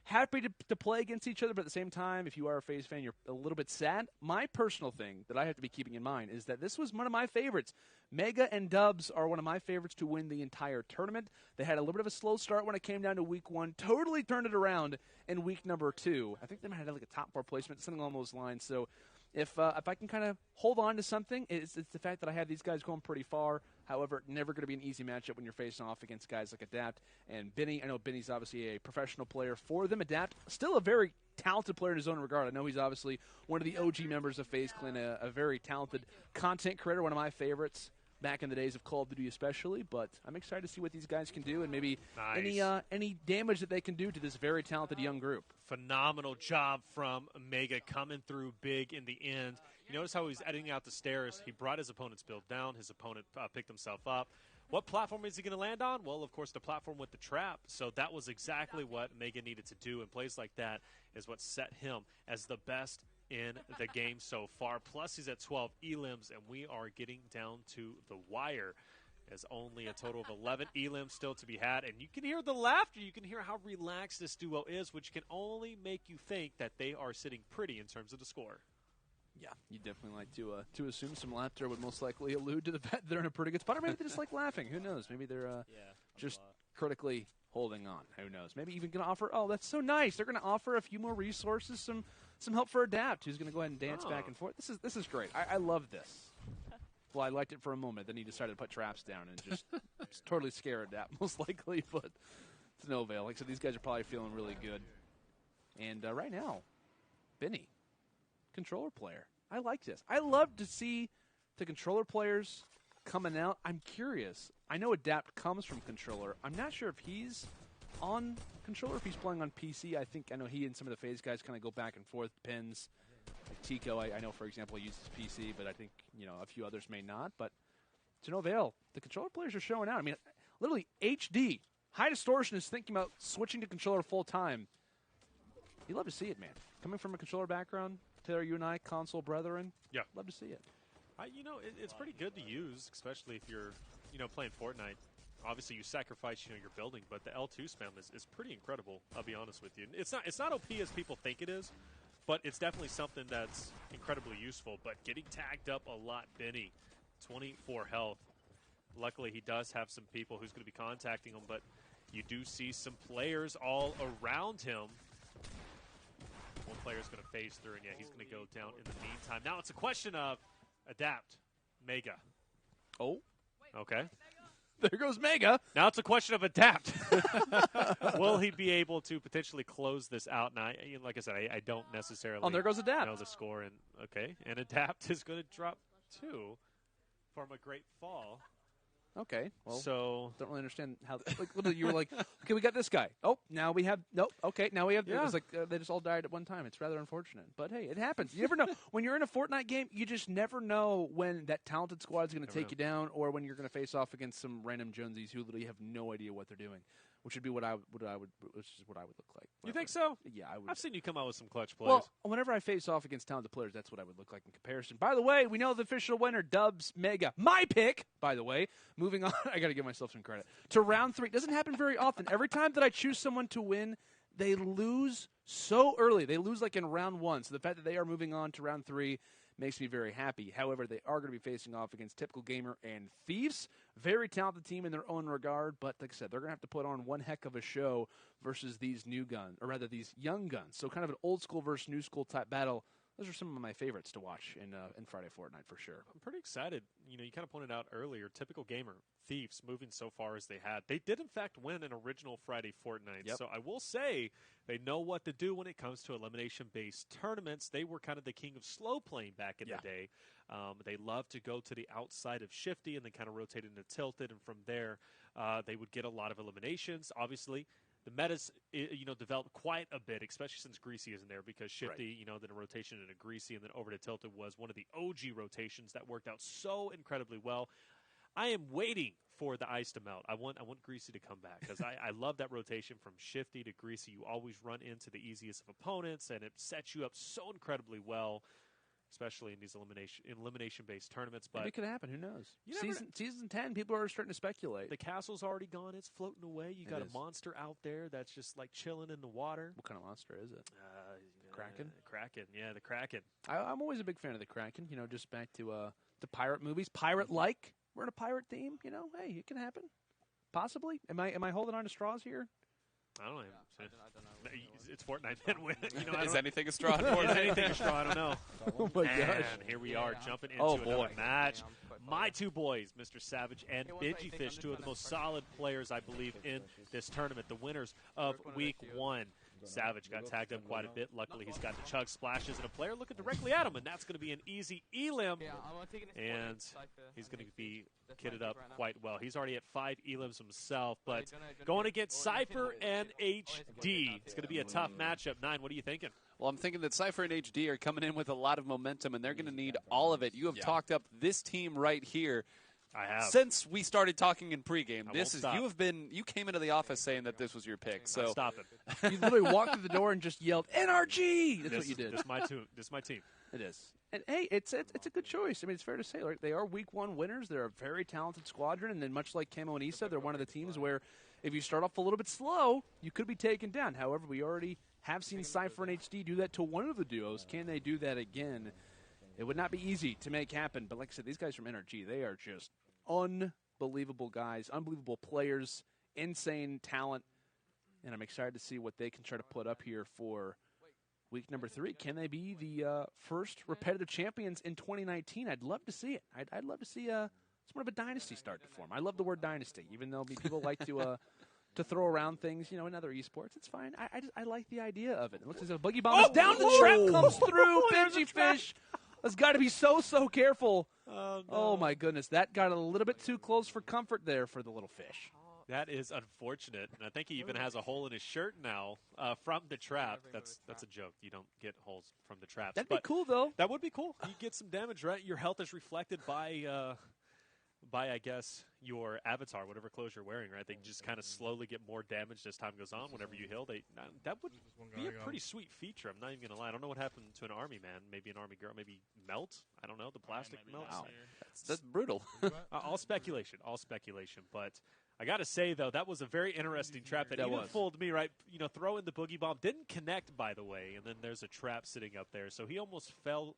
happy to play against each other, but at the same time, if you are a FaZe fan, you're a little bit sad. My personal thing that I have to be keeping in mind is that this was one of my favorites. Mega and Dubs are one of my favorites to win the entire tournament. They had a little bit of a slow start when it came down to Week 1, totally turned it around in Week number 2. I think they might have had like a top 4 placement, something along those lines. So if I can kind of hold on to something, it's the fact that I have these guys going pretty far. However, never going to be an easy matchup when you're facing off against guys like Adapt and Benny. I know Benny's obviously a professional player for them. Adapt, still a very talented player in his own regard. I know he's obviously one of the OG members of FaZe Clan, a very talented content creator, one of my favorites back in the days of Call of Duty especially. But I'm excited to see what these guys can do and maybe any damage that they can do to this very talented young group. Phenomenal job from Mega coming through big in the end. You notice how he's editing out the stairs. He brought his opponent's build down. His opponent picked himself up. What platform is he going to land on? Well, of course, the platform with the trap. So that was exactly what Mega needed to do. And plays like that is what set him as the best in the game so far. Plus, he's at 12 elims, and we are getting down to the wire. There's only a total of 11 elims still to be had. And you can hear the laughter. You can hear how relaxed this duo is, which can only make you think that they are sitting pretty in terms of the score. Yeah, you definitely like to assume some laughter would most likely allude to the fact that they're in a pretty good spot. Or maybe they just like laughing. Who knows? Maybe they're just critically holding on. Who knows? Maybe even going to offer, oh, that's so nice. They're going to offer a few more resources, some help for Adapt, who's going to go ahead and dance back and forth. This is great. I love this. Well, I liked it for a moment. Then he decided to put traps down and just totally scare Adapt, most likely. But it's no avail. Like I said, these guys are probably feeling really good. And right now, Benny, controller player. I like this. I love to see the controller players coming out. I'm curious. I know Adapt comes from controller. I'm not sure if he's on controller, if he's playing on PC. I know he and some of the FaZe guys kind of go back and forth, pins. Like Tico, I know, for example, uses PC, but I think, a few others may not. But to no avail, the controller players are showing out. I mean, literally HD. High Distortion is thinking about switching to controller full time. You love to see it, man. Coming from a controller background, Taylor, you and I, console brethren. Yeah. Love to see it. It's pretty good to use, especially if you're, playing Fortnite. Obviously, you sacrifice, your building, but the L2 spam is pretty incredible, I'll be honest with you. It's not OP as people think it is, but it's definitely something that's incredibly useful. But getting tagged up a lot, Benny, 24 health. Luckily, he does have some people who's going to be contacting him, but you do see some players all around him. One player's going to phase through, and he's going to go down in the meantime. Now it's a question of Adapt, Mega. Oh. Okay. There goes Mega. Now it's a question of Adapt. Will he be able to potentially close this out? Now, like I said, I don't necessarily there goes Adapt. know the score. And Adapt is going to drop 2 from a great fall. Okay. Well, so don't really understand how. Like, literally, you were like, okay, we got this guy. Oh, now we have. Nope. Okay, now we have. Yeah. It was like they just all died at one time. It's rather unfortunate, but hey, it happens. You never know when you're in a Fortnite game. You just never know when that talented squad is going to take you down, or when you're going to face off against some random Jonesies who literally have no idea what they're doing. Which would be what I would look like. you think so? Yeah, I would. I've seen you come out with some clutch plays. Well, whenever I face off against talented players, that's what I would look like in comparison. By the way, we know the official winner, Dubs Mega. My pick, by the way. Moving on, I got to give myself some credit. To round 3. Doesn't happen very often. Every time that I choose someone to win, they lose so early. They lose like in round 1. So the fact that they are moving on to round 3 makes me very happy. However, they are going to be facing off against Typical Gamer and Thieves. Very talented team in their own regard, but like I said, they're going to have to put on one heck of a show versus these new guns, or rather these young guns. So kind of an old school versus new school type battle. Those are some of my favorites to watch in Friday Fortnite for sure. I'm pretty excited. You know, you kind of pointed out earlier, Typical Gamer, Thieves, moving so far as they had. They did, in fact, win an original Friday Fortnite. Yep. So I will say they know what to do when it comes to elimination-based tournaments. They were kind of the king of slow playing back in the day. They love to go to the outside of Shifty and then kind of rotate into Tilted, and from there they would get a lot of eliminations. Obviously, the meta's developed quite a bit, especially since Greasy isn't there, because Shifty, then a rotation into Greasy and then over to Tilted was one of the OG rotations that worked out so incredibly well. I am waiting for the ice to melt. I want Greasy to come back because I love that rotation from Shifty to Greasy. You always run into the easiest of opponents, and it sets you up so incredibly well, especially in these elimination-based tournaments. But maybe it could happen. Who knows? Season 10, people are starting to speculate. The castle's already gone. It's floating away. You got is. a monster out there that's just like chilling in the water. What kind of monster is it? Kraken? Kraken, yeah, the Kraken. I'm always a big fan of the Kraken. Just back to pirate movies, pirate-like. We're in a pirate theme. Hey, it can happen. Possibly. Am I holding on to straws here? I don't know. It's Fortnite. Is anything a straw? Is anything a straw? I don't know. Oh my gosh! And here we are jumping into another match. My two boys, Mr. Savage and Fish, two of the most solid players, I believe, in this tournament. The winners of Week 1. Savage got tagged up quite a bit. Luckily, he's got the chug splashes and a player looking directly at him, and that's going to be an easy elim. And he's going to be kitted up quite well. He's already at 5 elims himself, but going against Cypher and HD, it's going to be a tough matchup. 9, what are you thinking? Well, I'm thinking that Cypher and HD are coming in with a lot of momentum, and they're going to need all of it. You have talked up this team right here. I have. Since we started talking in pregame, you came into the office saying that this was your pick. So stop it. You literally walked through the door and just yelled NRG. That's what you did. This is my team. It is. And hey, it's a good choice. I mean, it's fair to say, like, they are Week 1 winners. They're a very talented squadron, and then much like Camo and Issa, they're one of the teams where if you start off a little bit slow, you could be taken down. However, we already have seen Cypher and HD do that to one of the duos. Can they do that again? It would not be easy to make happen, but like I said, these guys from NRG, they are just unbelievable guys, unbelievable players, insane talent, and I'm excited to see what they can try to put up here for week number 3. Can they be the first repetitive champions in 2019? I'd love to see it. I'd love to see somewhat of a dynasty start to form. I love the word dynasty, even though people like to throw around things, in other esports. It's fine. I like the idea of it. It looks as if a boogie bomb is down. The trap comes through. Benji Fish has got to be so careful. Oh, my goodness. That got a little bit too close for comfort there for the little fish. That is unfortunate, and I think he even has a hole in his shirt now from the trap. That's a joke. You don't get holes from the traps. That'd be cool, though. That would be cool. You get some damage, right? Your health is reflected by I guess, your avatar, whatever clothes you're wearing, right? They just kind of slowly get more damage as time goes on. Whenever you heal, that would be a pretty sweet feature. I'm not even going to lie. I don't know what happened to an army man. Maybe an army girl. Maybe melt. I don't know. The plastic melts. Wow. That's brutal. All speculation. But I got to say, though, that was a very interesting trap that even fooled me, right? Throw in the boogie bomb. Didn't connect, by the way, and then there's a trap sitting up there. So he almost fell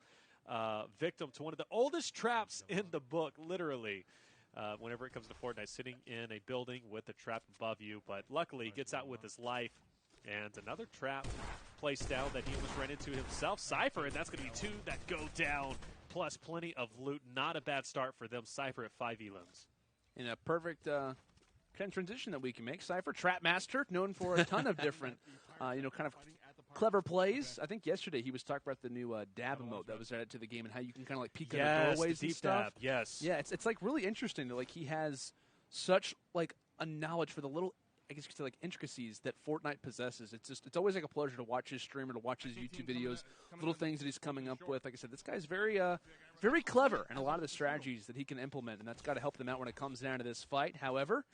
victim to one of the oldest traps in the book, literally. Whenever it comes to Fortnite, sitting in a building with a trap above you. But luckily, he gets out with his life. And another trap placed down that he almost ran into himself. Cypher, and that's going to be 2 that go down, plus plenty of loot. Not a bad start for them. Cypher at 5 elims. In a perfect kind of transition that we can make, Cypher, Trap Master, known for a ton of different, kind of clever plays. I think yesterday he was talking about the new dab emote that was added to the game and how you can kind of like peek under doorways and stuff. Yes. Yeah, it's like really interesting. Like he has such like a knowledge for the little, I guess you could say, like intricacies that Fortnite possesses. It's always like a pleasure to watch his stream or to watch his YouTube videos, little things that he's coming up with. Like I said, this guy's very very clever in a lot of the strategies that he can implement, and that's got to help them out when it comes down to this fight. However,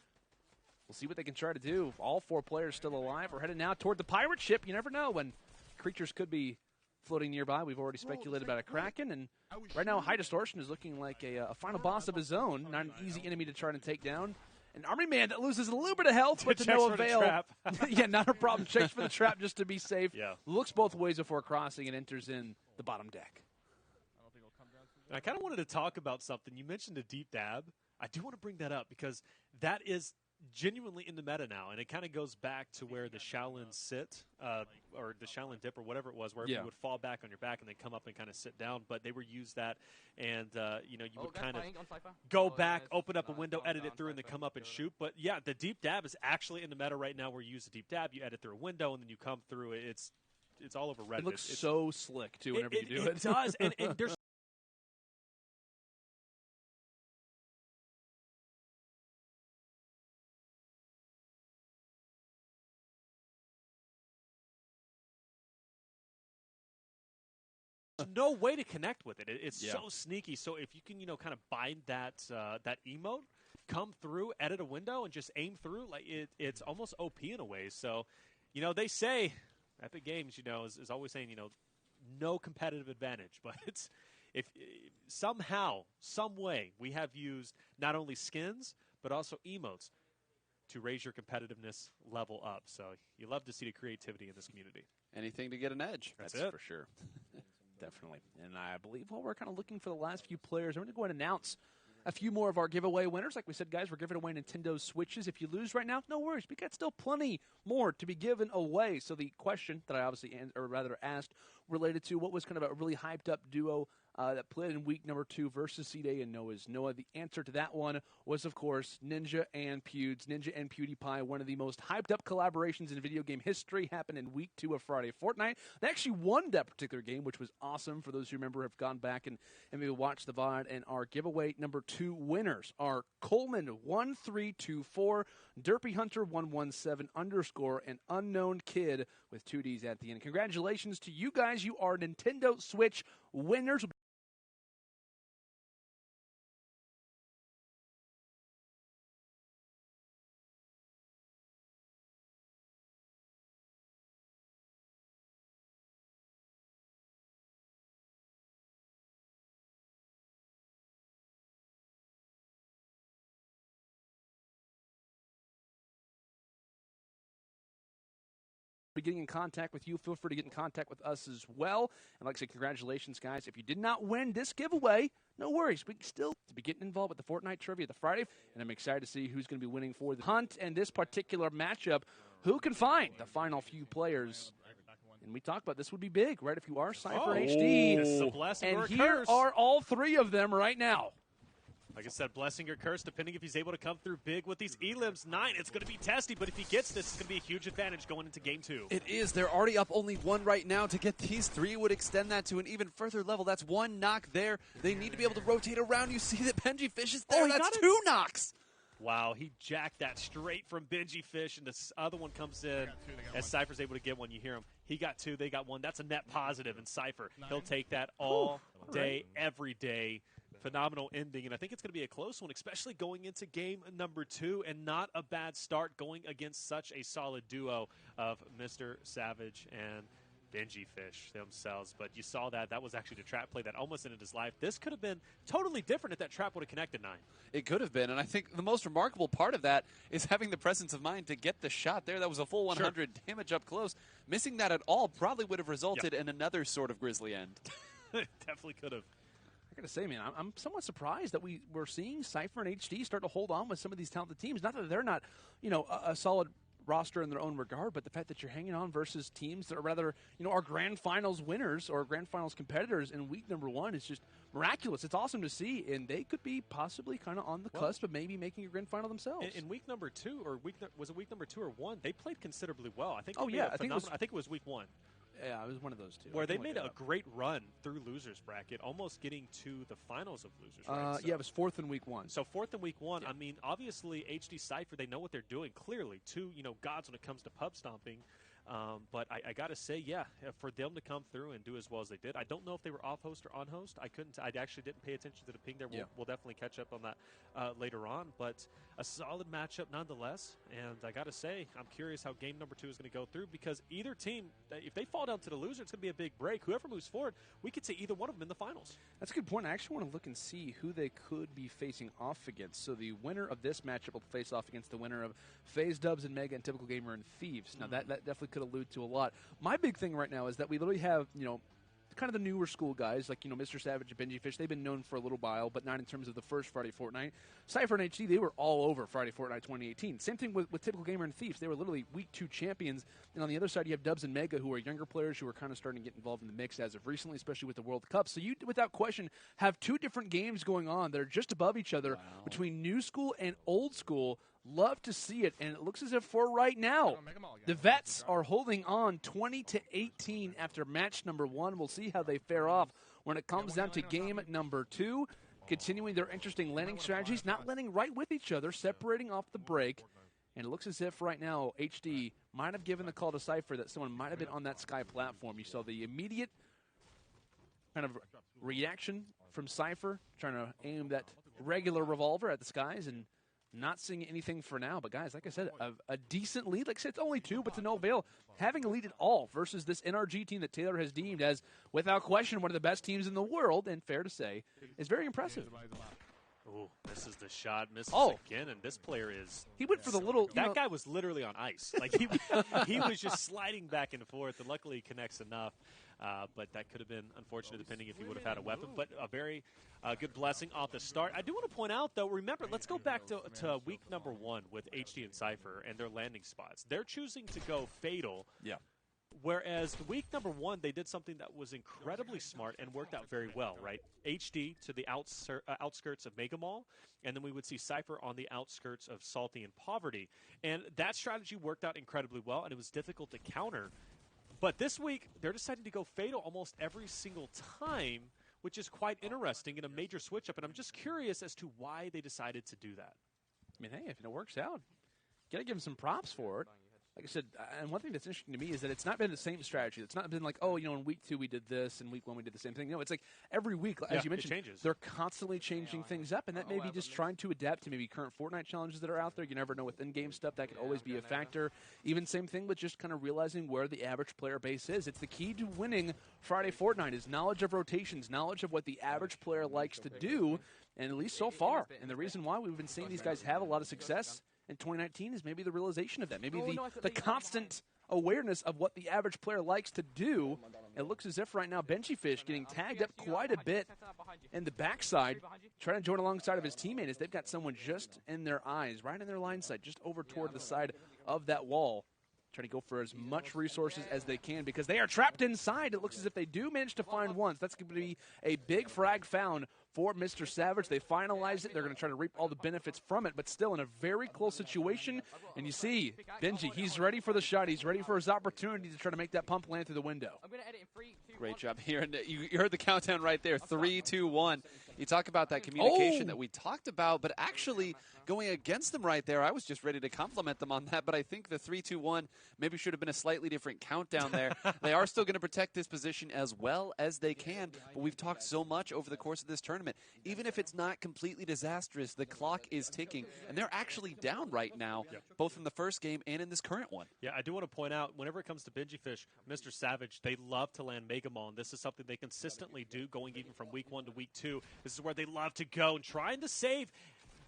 we'll see what they can try to do. All 4 players still alive. We're headed now toward the pirate ship. You never know when creatures could be floating nearby. We've already speculated about a Kraken, and right now High Distortion is looking like a final boss of his own. Not an easy enemy to try to take down. An army man that loses a little bit of health, but to no avail. Yeah, not a problem. Checks for the trap just to be safe. Yeah. Looks both ways before crossing and enters in the bottom deck. I kind of wanted to talk about something. You mentioned a deep dab. I do want to bring that up because that is genuinely in the meta now, and it kind of goes back to where the Shaolin sit, or the Shaolin dip, or whatever it was, where you would fall back on your back and then come up and kind of sit down. But they were used that, and you know, you would kind of go back, open up a window, edit it through, and then come up and shoot. But yeah, the deep dab is actually in the meta right now, where you use the deep dab, you edit through a window, and then you come through. It's all over Reddit. It looks so slick too whenever you do it. It does, and there's no way to connect with it. It's so sneaky. So if you can, you know, kind of bind that that emote, come through, edit a window, and just aim through, like it's almost OP in a way. So, you know, they say Epic Games, you know, is always saying, you know, no competitive advantage, but it's if somehow, some way, we have used not only skins but also emotes to raise your competitiveness level up. So you love to see the creativity in this community. Anything to get an edge. That's for sure. Definitely. And I believe, well, we're kind of looking for the last few players. I'm going to go ahead and announce a few more of our giveaway winners. Like we said, guys, we're giving away Nintendo Switches. If you lose right now, no worries. We got still plenty more to be given away. So the question that I obviously, or rather asked, related to what was kind of a really hyped up duo that played in week number 2 versus C-Day and Noah. The answer to that one was, of course, Ninja and Pewds. Ninja and PewDiePie, one of the most hyped up collaborations in video game history, happened in week 2 of Friday Fortnite. They actually won that particular game, which was awesome. For those who remember, have gone back and maybe watched the VOD. And our giveaway number 2 winners are Coleman1324, Derpy Hunter 117 _ and Unknown Kid with 2 Ds at the end. Congratulations to you guys. You are Nintendo Switch winners. Getting in contact with you, feel free to get in contact with us as well. And like I said, congratulations, guys. If you did not win this giveaway, no worries. We can still be getting involved with the Fortnite trivia the Friday, and I'm excited to see who's going to be winning for the hunt and this particular matchup. Who can find the final few players? And we talked about this would be big, right? If you are Cypher HD, It's a blessing or a and here curse. are all 3 of them right now. Like I said, blessing or curse, depending if he's able to come through big with these elims. 9, it's going to be testy, but if he gets this, it's going to be a huge advantage going into game 2. It is. They're already up only 1 right now. To get these 3 would extend that to an even further level. That's 1 knock there. They need to be able to rotate around. You see that Benji Fish is there. That's 2 knocks. Wow, he jacked that straight from Benji Fish, and this other one comes in as Cypher's able to get one. You hear him. He got 2, they got 1. That's a net positive, and Cypher, he'll take that all day, every day. Phenomenal ending, and I think it's going to be a close one, especially going into game number 2, and not a bad start going against such a solid duo of Mr. Savage and Benji Fish themselves. But you saw that. That was actually the trap play that almost ended his life. This could have been totally different if that trap would have connected 9. It could have been, and I think the most remarkable part of that is having the presence of mind to get the shot there. That was a full 100 damage up close. Missing that at all probably would have resulted in another sort of grisly end. Definitely could have. I gotta say, man, I'm somewhat surprised that we're seeing Cypher and HD start to hold on with some of these talented teams. Not that they're not, you know, a solid roster in their own regard, but the fact that you're hanging on versus teams that are rather, you know, our grand finals winners or grand finals competitors in week number 1 is just miraculous. It's awesome to see, and they could be possibly kind of on the cusp of maybe making a grand final themselves. In week number 2, or was it week number 2 or 1? They played considerably well. I think. Oh yeah, I think it was week 1. Yeah, it was one of those two. Where they made a great run through losers bracket, almost getting to the finals of losers. Right? Yeah, it was 4th in week 1. So 4th in week 1. Yeah. I mean, obviously HD Cypher, they know what they're doing. Clearly, two gods when it comes to pub stomping. But I got to say, yeah, for them to come through and do as well as they did. I don't know if they were off host or on host. I actually didn't pay attention to the ping there. We'll definitely catch up on that later on. But a solid matchup nonetheless. And I got to say, I'm curious how game number 2 is going to go through, because either team, if they fall down to the loser, it's going to be a big break. Whoever moves forward, we could see either one of them in the finals. That's a good point. I actually want to look and see who they could be facing off against. So the winner of this matchup will face off against the winner of FaZe, Dubs, and Mega, and Typical Gamer and Thieves. Now, that definitely could allude to a lot. My big thing right now is that we literally have, kind of the newer school guys, like, Mr. Savage and Benji Fish. They've been known for a little while, but not in terms of the first Friday Fortnite. Cypher and HD, they were all over Friday Fortnite 2018. Same thing with Typical Gamer and Thieves. They were literally week 2 champions. And on the other side, you have Dubs and Mega, who are younger players who are kind of starting to get involved in the mix as of recently, especially with the World Cup. So you, without question, have 2 different games going on that are just above each other between new school and old school. Love to see it, and it looks as if for right now, the Vets are holding on 20-18 after match number 1. We'll see how they fare off when it comes down to game number 2. Continuing their interesting landing strategies, not landing right with each other, separating off the break. And it looks as if right now HD might have given the call to Cypher that someone might have been on that Sky platform. You saw the immediate kind of reaction from Cypher, trying to aim that regular revolver at the skies, and not seeing anything for now. But, guys, like I said, a decent lead. Like I said, it's only 2, but to no avail. Having a lead at all versus this NRG team that Taylor has deemed as, without question, one of the best teams in the world, and fair to say, is very impressive. Ooh, this is the shot. Misses again, and this player is... He went for the little... That guy was literally on ice. Like, he was just sliding back and forth, and luckily he connects enough. But that could have been unfortunate depending if he would have had a weapon. But a very good blessing off the start. I do want to point out, though, remember, let's go back to week number 1 with HD and Cypher and their landing spots. They're choosing to go Fatal. Yeah. Whereas the week number 1, they did something that was incredibly smart and worked out very well, right? HD to the outskirts of Mega Mall, and then we would see Cypher on the outskirts of Salty and Poverty. And that strategy worked out incredibly well, and it was difficult to counter. But this week, they're deciding to go Fatal almost every single time, which is quite interesting in a major switch-up. And I'm just curious as to why they decided to do that. I mean, hey, if it works out, got to give them some props for it. Like I said, and one thing that's interesting to me is that it's not been the same strategy. It's not been like, in week 2 we did this, and week 1 we did the same thing. No, it's like every week, as you mentioned, they're constantly changing things up, and that may be just trying to adapt to maybe current Fortnite challenges that are out there. You never know with in-game stuff. That could always be a factor. Even same thing with just kind of realizing where the average player base is. It's the key to winning Friday Fortnite is knowledge of rotations, knowledge of what the average player likes to do, and at least so far. And the reason why we've been seeing these guys have a lot of success in 2019 is maybe the realization of that, maybe the constant awareness of what the average player likes to do. It looks as if right now Benji Fish getting tagged up quite a bit in the backside, trying to join alongside of his teammate as they've got someone just in their eyes, right in their line sight, just over toward the side of that wall. Trying to go for as much resources as they can because they are trapped inside. It looks as if they do manage to find one. So that's going to be a big frag found for Mr. Savage. They finalized it. They're going to try to reap all the benefits from it, but still in a very close situation. And you see, Benji, he's ready for the shot. He's ready for his opportunity to try to make that pump land through the window. Great job here. And you heard the countdown right there, 3, 2, 1. You talk about that communication that we talked about, but actually going against them right there, I was just ready to compliment them on that, but I think the 3, 2, 1 maybe should have been a slightly different countdown there. They are still going to protect this position as well as they can, but we've talked so much over the course of this tournament. Even if it's not completely disastrous, the clock is ticking, and they're actually down right now, both in the first game and in this current one. Yeah, I do want to point out, whenever it comes to Benji Fish, Mr. Savage, they love to land Mega Mall, and this is something they consistently do, going even from week 1 to week 2. This is where they love to go, and trying to save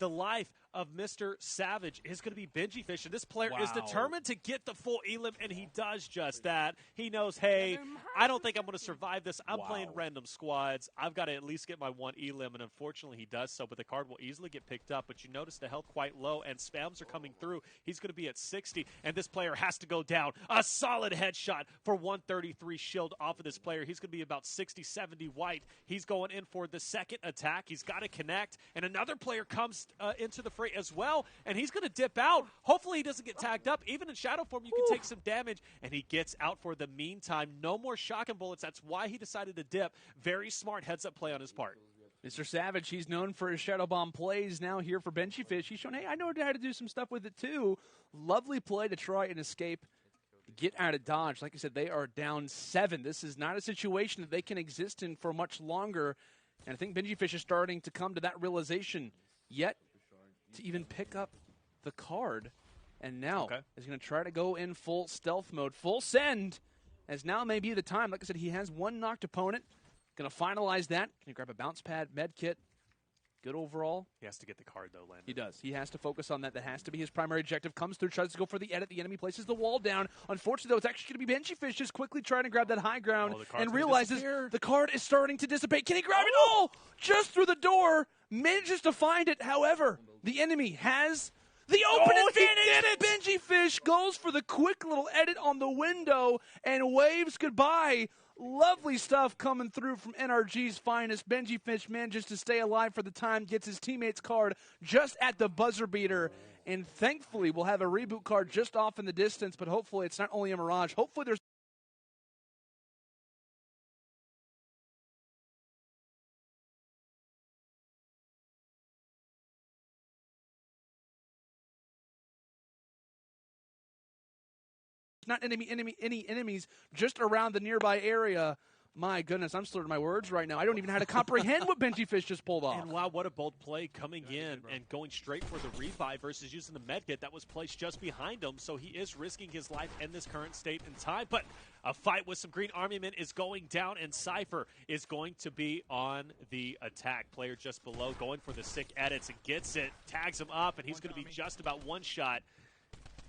the life of Mr. Savage is going to be Benji Fish, and this player is determined to get the full elim, and he does just that. He knows, hey, I don't think I'm going to survive this. I'm playing random squads. I've got to at least get my 1 elim, and unfortunately he does so, but the card will easily get picked up. But you notice the health quite low, and spams are coming through. He's going to be at 60, and this player has to go down. A solid headshot for 133 shield off of this player. He's going to be about 60, 70 white. He's going in for the second attack. He's got to connect, and another player comes into the frame spray as well, and he's going to dip out. Hopefully he doesn't get tagged up. Even in shadow form, you can take some damage, and he gets out for the meantime. No more shotgun bullets. That's why he decided to dip. Very smart heads-up play on his part. Mr. Savage, he's known for his Shadow Bomb plays. Now here for BenjiFish. He's shown, hey, I know how to do some stuff with it too. Lovely play to try and escape, get out of dodge. Like I said, they are down 7. This is not a situation that they can exist in for much longer. And I think BenjiFish is starting to come to that realization yet to even pick up the card. And now is going to try to go in full stealth mode, full send, as now may be the time. Like I said, he has one knocked opponent. Going to finalize that. Can you grab a bounce pad, med kit? Good overall. He has to get the card, though, Landon. He does. He has to focus on that. That has to be his primary objective. Comes through, tries to go for the edit. The enemy places the wall down. Unfortunately, though, it's actually going to be BenjiFish just quickly trying to grab that high ground and realizes the card is starting to dissipate. Can he grab it? Oh! Just through the door. Manages to find it. However, the enemy has the open advantage. BenjiFish goes for the quick little edit on the window and waves goodbye. Lovely stuff coming through from NRG's finest. BenjiFish manages to stay alive for the time, gets his teammate's card just at the buzzer beater, and thankfully we'll have a reboot card just off in the distance, but hopefully it's not only a mirage. Hopefully there's not any enemies just around the nearby area. My goodness, I'm slurring my words right now. I don't even know how to comprehend what BenjiFish just pulled off. And wow, what a bold play coming in and going straight for the revive versus using the medkit that was placed just behind him. So he is risking his life in this current state and time. But a fight with some green armament is going down, and Sypher is going to be on the attack. Player just below going for the sick edits and gets it, tags him up, and he's going to be just about one shot.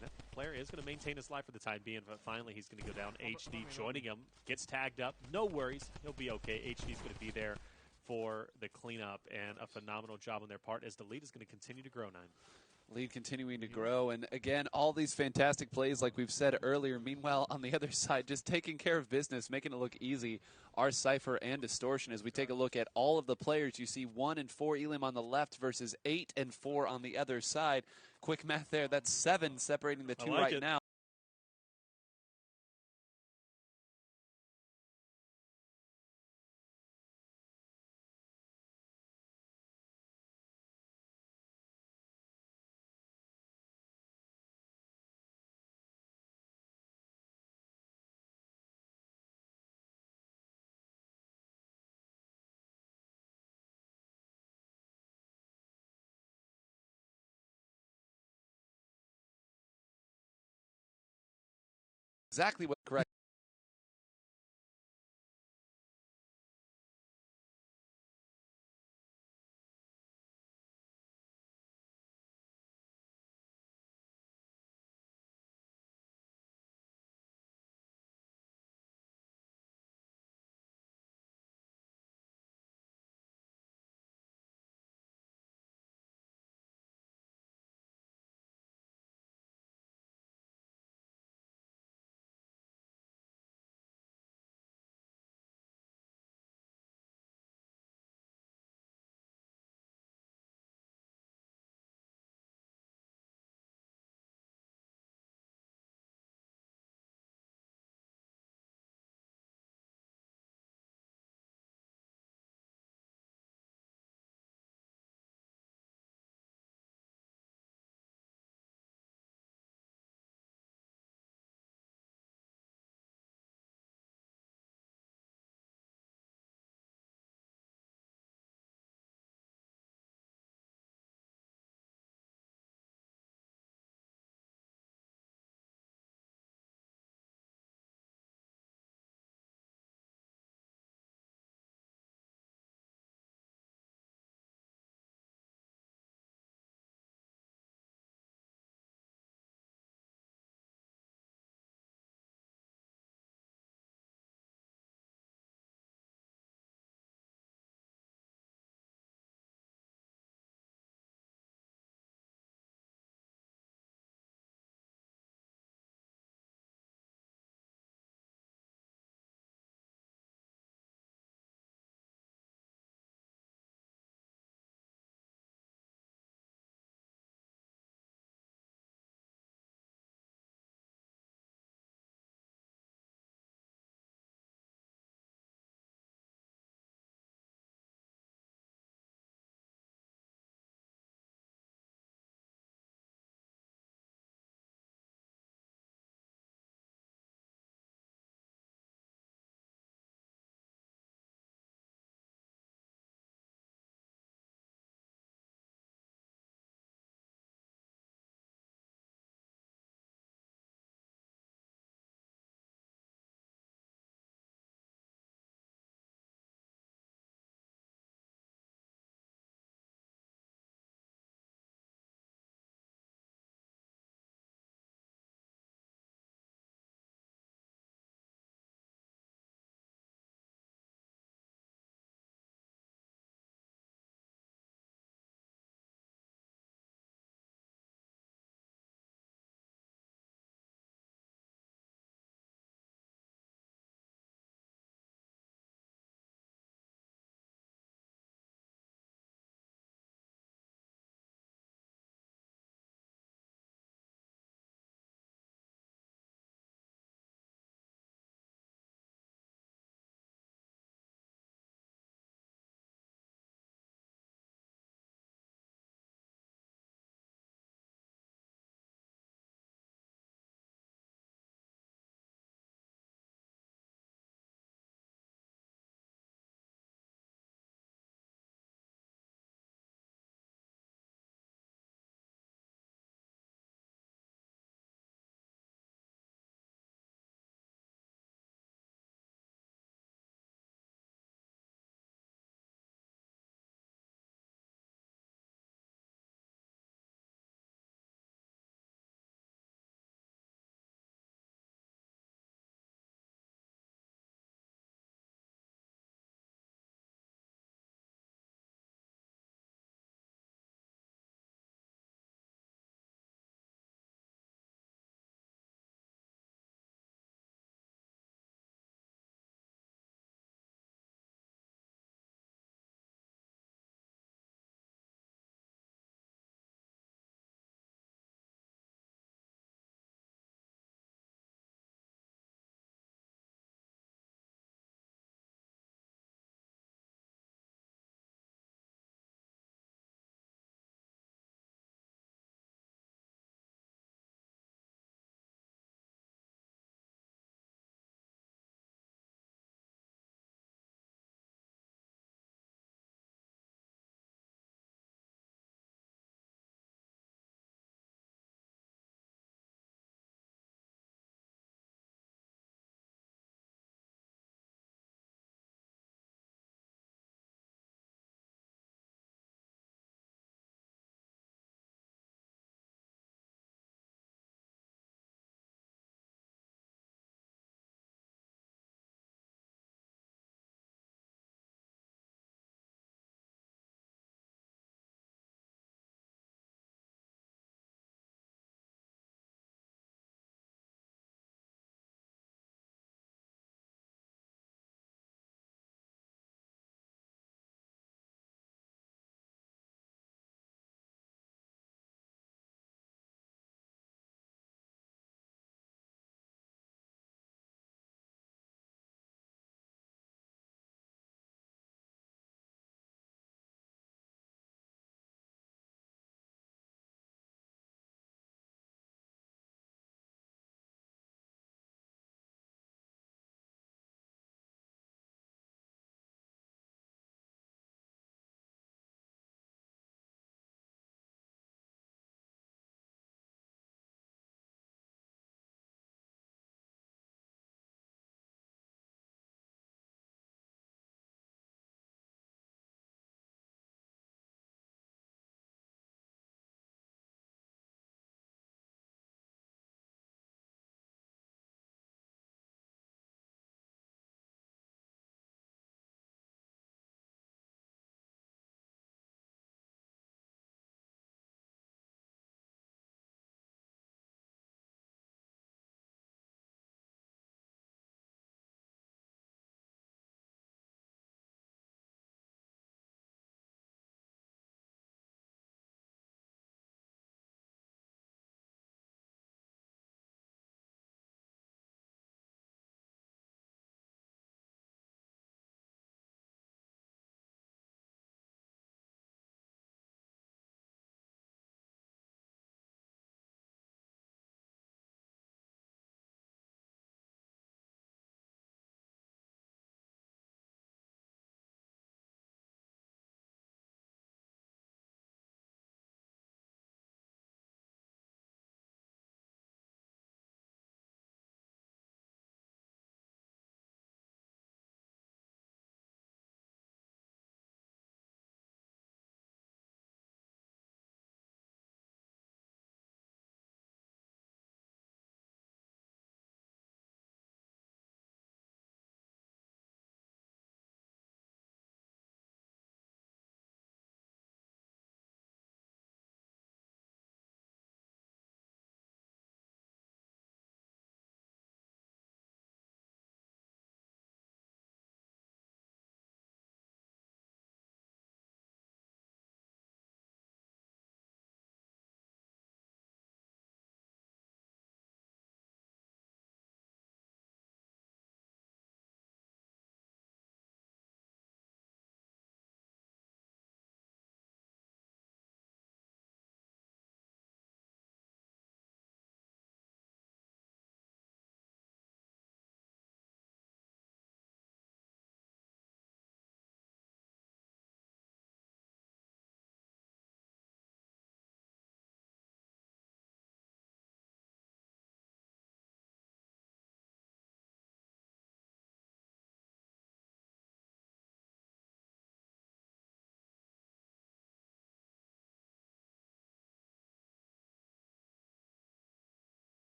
That player is going to maintain his life for the time being, but finally he's going to go down. HD joining him, gets tagged up. No worries, he'll be okay. HD's going to be there for the cleanup, and a phenomenal job on their part as the lead is going to continue to grow, 9. Lead continuing to grow, and again, all these fantastic plays like we've said earlier. Meanwhile, on the other side, just taking care of business, making it look easy, are Sypher and Distortion. As we take a look at all of the players, you see 1 and 4 Elim on the left versus 8 and 4 on the other side. Quick math there, that's 7 separating the two right now. Exactly what correct.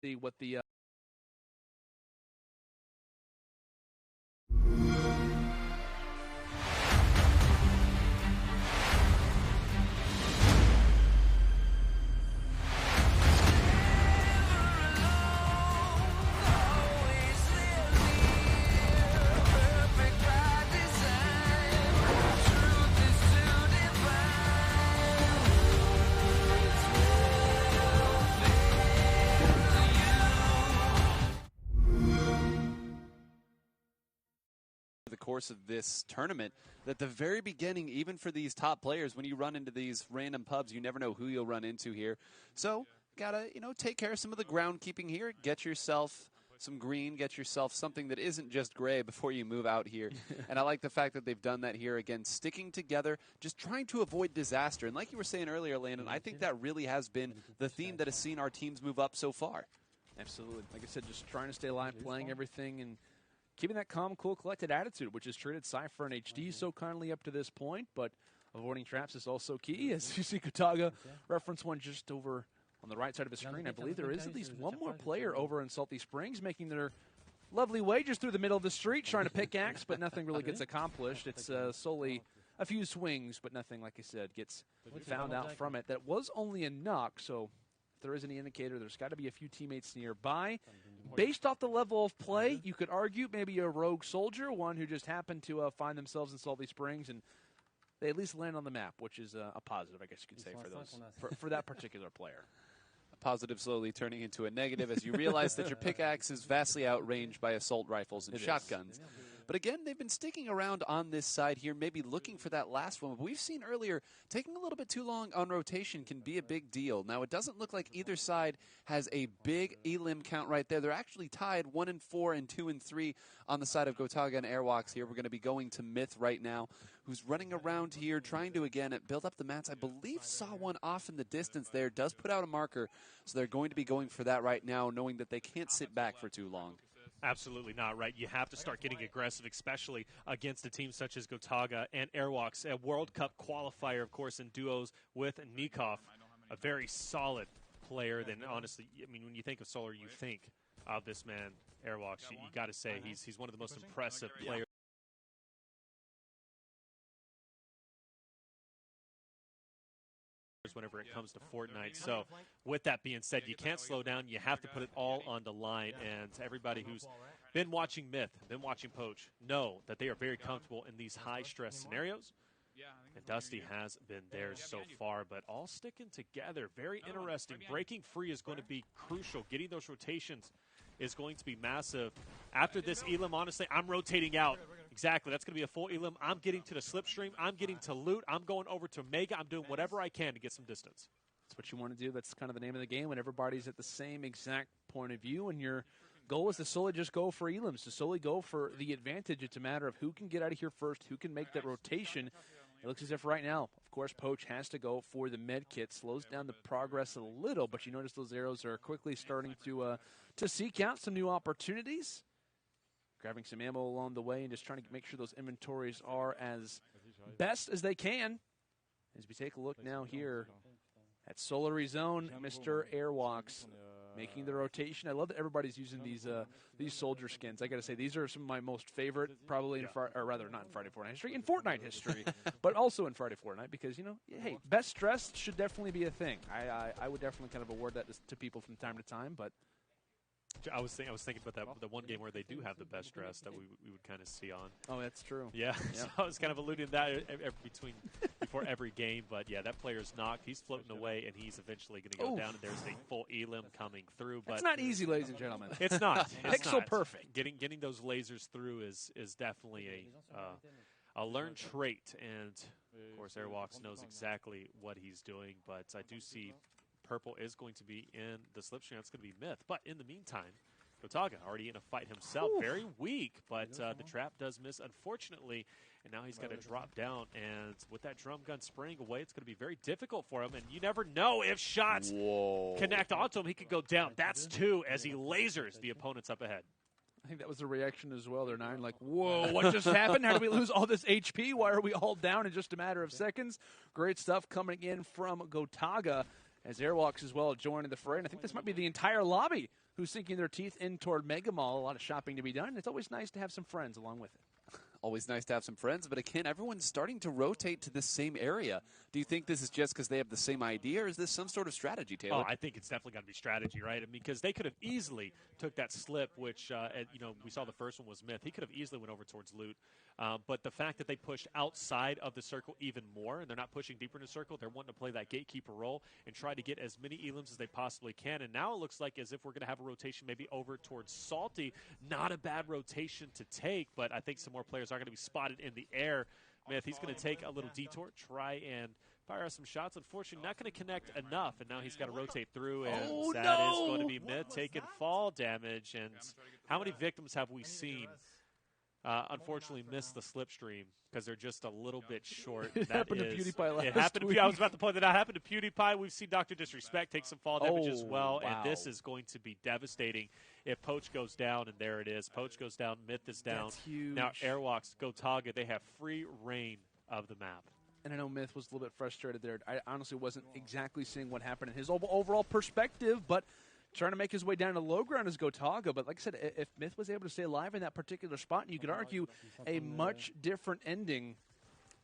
see what the course of this tournament, that the very beginning, even for these top players, when you run into these random pubs, you never know who you'll run into here. So gotta, take care of some of the groundkeeping here. Get yourself some green, get yourself something that isn't just gray before you move out here. And I like the fact that they've done that here. Again, sticking together, just trying to avoid disaster. And like you were saying earlier, Landon, I think that really has been the theme that has seen our teams move up so far. Absolutely. Like I said, just trying to stay alive, playing everything, and keeping that calm, cool, collected attitude, which has treated Cypher and HD so kindly up to this point, but avoiding traps is also key. As you see Gotaga reference one just over on the right side of his screen. I believe there is at least one more player over in Salty Springs making their lovely way just through the middle of the street, trying to pickaxe, but nothing really gets accomplished. It's solely a few swings, but nothing, like I said, gets found out from it. That was only a knock, so if there is any indicator, there's got to be a few teammates nearby. Based off the level of play, you could argue maybe a rogue soldier, one who just happened to find themselves in Salty Springs, and they at least land on the map, which is a positive, I guess you could say, for those for that particular player. A positive slowly turning into a negative as you realize that your pickaxe is vastly outranged by assault rifles and shotguns. But again, they've been sticking around on this side here, maybe looking for that last one. But we've seen earlier, taking a little bit too long on rotation can be a big deal. Now, it doesn't look like either side has a big elim count right there. They're actually tied 1 and 4 and 2 and 3 on the side of Gotaga and Airwalks here. We're going to be going to Myth right now, who's running around here, trying to, again, build up the mats. I believe saw one off in the distance there, does put out a marker, so they're going to be going for that right now, knowing that they can't sit back for too long. Absolutely not, right? You have to start getting aggressive, especially against a team such as Gotaga and Airwalks, a World Cup qualifier, of course, in duos with Nikov, a very solid player. Then, honestly, I mean, when you think of Solar, you think of this man, Airwalks. You got to say he's one of the most impressive players. Whenever it comes to FORTNITE. So with that being said, you can't slow down. You have to put it all on the line. And everybody who's been watching Myth, been watching Poach, know that they are very comfortable in these high-stress scenarios. And Dusty has been there so far, but all sticking together. Very interesting. Breaking free is going to be crucial. Getting those rotations is going to be massive. After this elim, honestly, I'm rotating out. Exactly. That's going to be a full elim. I'm getting to the slipstream. I'm getting to loot. I'm going over to Mega. I'm doing whatever I can to get some distance. That's what you want to do. That's kind of the name of the game when everybody's at the same exact point of view, and your goal is to solely just go for elims, to solely go for the advantage. It's a matter of who can get out of here first, who can make that rotation. It looks as if right now, of course, Poach has to go for the med kit. Slows down the progress a little, but you notice those arrows are quickly starting to seek out some new opportunities. Grabbing some ammo along the way and just trying to make sure those inventories are as best as they can. As we take a look now here at Solary Zone, Mr. Airwalks making the rotation. I love that everybody's using these soldier skins. I got to say, these are some of my most favorite, probably, or rather not in Friday Fortnite history, in Fortnite history, but also in Friday Fortnite because, hey, best dressed should definitely be a thing. I would definitely kind of award that to people from time to time, but I was thinking about that the one game where they do have the best dress that we would kind of see on. Oh, that's true. Yeah, Yep. So I was kind of alluding to that before every game. But yeah, that player's knocked. He's floating away, and he's eventually going to go down. And there's a full elim coming through. But it's not easy, ladies and gentlemen. It's not. It's Pixel not. perfect. Getting those lasers through is definitely a learned trait. And of course, Airwalks knows exactly what he's doing. But I do see Purple is going to be in the slipstream. It's going to be Myth. But in the meantime, Gotaga already in a fight himself. Oof. Very weak, but the trap does miss, unfortunately. And now he's got to drop down. And with that drum gun spraying away, it's going to be very difficult for him. And you never know if shots connect onto him. He could go down. That's 2 as he lasers the opponents up ahead. I think that was the reaction as well. They're 9 like, whoa, what just happened? How did we lose all this HP? Why are we all down in just a matter of seconds? Great stuff coming in from Gotaga. as Airwalks as well joining the fray. And I think this might be the entire lobby who's sinking their teeth in toward Mega Mall. A lot of shopping to be done. It's always nice to have some friends along with it. Always nice to have some friends, but again, everyone's starting to rotate to the same area. Do you think this is just because they have the same idea, or is this some sort of strategy, Taylor? Oh, I think it's definitely got to be strategy, right? I mean, because they could have easily took that slip, which, we saw the first one was Myth. He could have easily went over towards Loot. But the fact that they pushed outside of the circle even more, and they're not pushing deeper in the circle, they're wanting to play that gatekeeper role and try to get as many elims as they possibly can. And now it looks like as if we're going to have a rotation maybe over towards Salty. Not a bad rotation to take, but I think some more players are going to be spotted in the air. Myth, he's going to take a little detour, try and fire some shots. Unfortunately, not going to connect enough, and now he's got to rotate through, and that is going to be Myth taking fall damage. And how many victims have we seen unfortunately miss the slipstream because they're just a little bit short? It happened to PewDiePie last It happened week. I was about to point that out. It happened to PewDiePie. We've seen Dr. Disrespect take some fall damage as well, wow. and this is going to be devastating if Poach goes down, and there it is. Poach goes down, Myth is down. That's huge. Now Airwalks, Gotaga, they have free reign of the map. And I know Myth was a little bit frustrated there. I honestly wasn't exactly seeing what happened in his overall perspective, but trying to make his way down to low ground is Gotaga. But like I said, if Myth was able to stay alive in that particular spot, you could argue a much different ending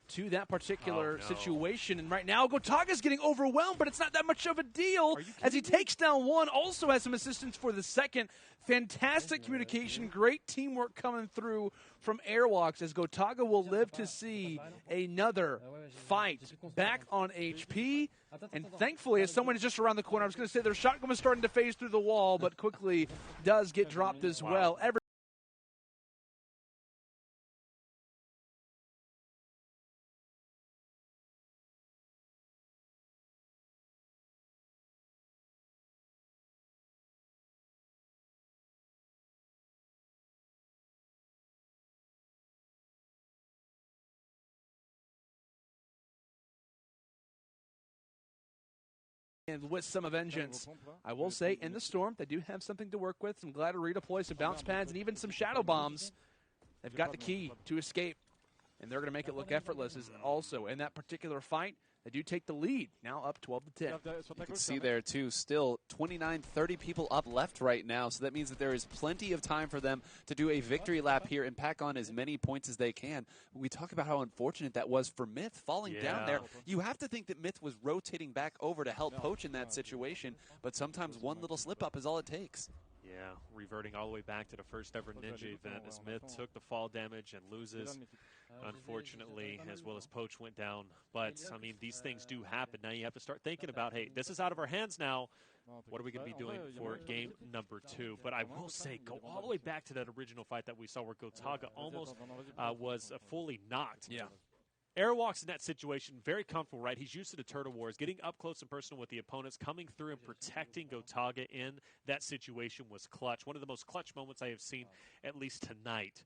to that particular situation. And right now, Gotaga's getting overwhelmed, but it's not that much of a deal as he takes down one. Also has some assistance for the second. Fantastic communication, great teamwork coming through from Airwalks as Gotaga will live to see another fight back on HP. And thankfully, as someone is just around the corner, I was going to say their shotgun was starting to phase through the wall, but quickly does get dropped as well. And with some vengeance, I will say, in the Storm, they do have something to work with. Some glad to redeploy some bounce pads and even some shadow bombs. They've got the key to escape, and they're going to make it look effortless. As also, in that particular fight, they do take the lead, now up 12-10. You can see there, too, still 29, 30 people up left right now, so that means that there is plenty of time for them to do a victory lap here and pack on as many points as they can. We talk about how unfortunate that was for Myth falling down there. You have to think that Myth was rotating back over to help Poach in that situation, but sometimes one little slip-up is all it takes. Yeah, reverting all the way back to the first ever Ninja event as Myth took the fall damage and loses, unfortunately, as well as Poach went down. But, I mean, these things do happen. Now you have to start thinking about, hey, this is out of our hands now. What are we going to be doing for game number 2? But I will say, go all the way back to that original fight that we saw where Gotaga almost was fully knocked. Yeah. Airwalks in that situation, very comfortable, right? He's used to the Turtle Wars. Getting up close and personal with the opponents, coming through and protecting Gotaga in that situation was clutch. One of the most clutch moments I have seen, at least tonight.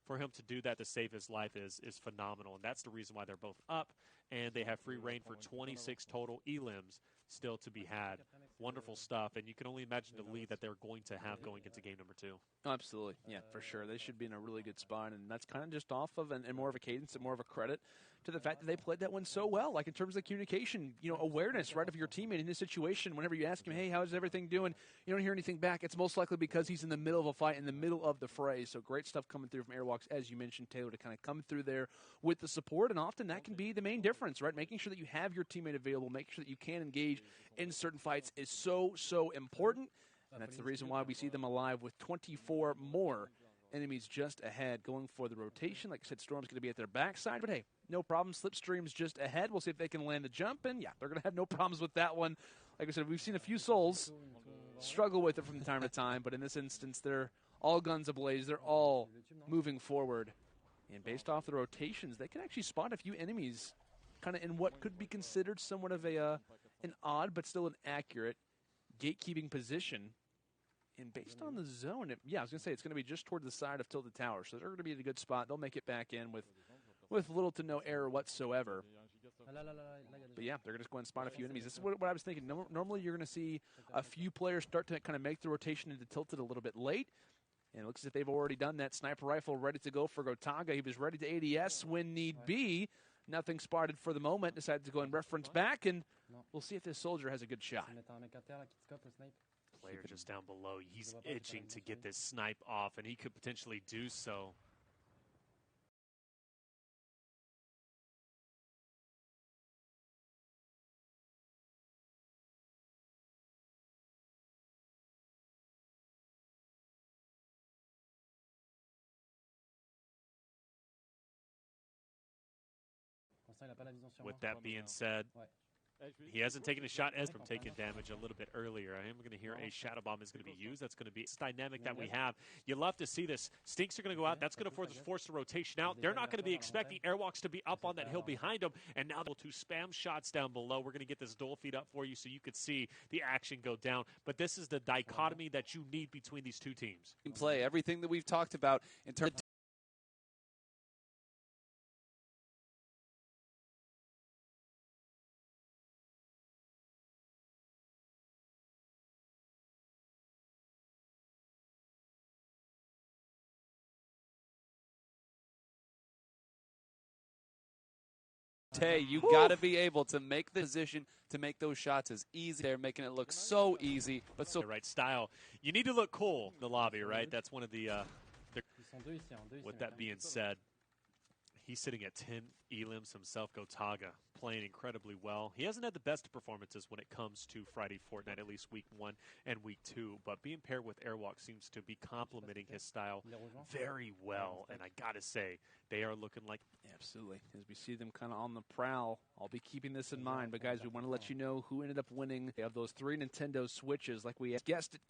For him to do that to save his life is phenomenal, and that's the reason why they're both up, and they have free reign for 26 total elims still to be had. Wonderful stuff, and you can only imagine the lead that they're going to have going into game number 2. Absolutely, yeah, for sure. They should be in a really good spot, and that's kind of just off of and more of a cadence and more of a credit to the fact that they played that one so well, like in terms of communication, awareness, right, of your teammate in this situation. Whenever you ask him, hey, how's everything doing, you don't hear anything back. It's most likely because he's in the middle of a fight, in the middle of the fray. So great stuff coming through from Airwalks, as you mentioned, Taylor, to kind of come through there with the support, and often that can be the main difference, right? Making sure that you have your teammate available, making sure that you can engage in certain fights is so, so important, and that's the reason why we see them alive with 24 more enemies just ahead going for the rotation. Like I said, Storm's going to be at their backside, but hey, no problem. Slipstream's just ahead. We'll see if they can land the jump, and yeah, they're going to have no problems with that one. Like I said, we've seen a few souls struggle with it from time to time, but in this instance, they're all guns ablaze. They're all moving forward, and based off the rotations, they can actually spot a few enemies kind of in what could be considered somewhat of an odd but still an accurate gatekeeping position. And based on the zone, I was going to say it's going to be just toward the side of Tilted Tower, so they're going to be in a good spot. They'll make it back in with little to no error whatsoever. But yeah, they're going to just go and spot a few enemies. This is what I was thinking. Normally you're going to see a few players start to kind of make the rotation into Tilted a little bit late. And it looks as if they've already done that. Sniper rifle ready to go for Gotaga. He was ready to ADS when need be. Nothing spotted for the moment. Decided to go and reference back, and We'll see if this soldier has a good shot. Player just down below. He's itching to get this snipe off, and he could potentially do so. With that being said, he hasn't taken a shot as from taking damage a little bit earlier. I am going to hear a Shadow Bomb is going to be used. That's going to be this dynamic that we have. You love to see this. Stinks are going to go out. That's going to force the rotation out. They're not going to be expecting Airwalks to be up on that hill behind them. And now they'll to spam shots down below. We're going to get this dual feed up for you so you could see the action go down. But this is the dichotomy that you need between these two teams. Play everything that we've talked about in terms of you got to be able to make the position to make those shots as easy. They're making it look so easy, but so the right style. You need to look cool in the lobby, right? That's one of the with that being said, he's sitting at 10 elims himself. Gotaga playing incredibly well. He hasn't had the best performances when it comes to Friday Fortnite, at least week 1 and week 2. But being paired with Airwalk seems to be complementing his style very well. And I got to say, they are looking like... Absolutely. As we see them kind of on the prowl, I'll be keeping this in mind. But, guys, we want to let you know who ended up winning of those 3 Nintendo Switches. Like we guessed it.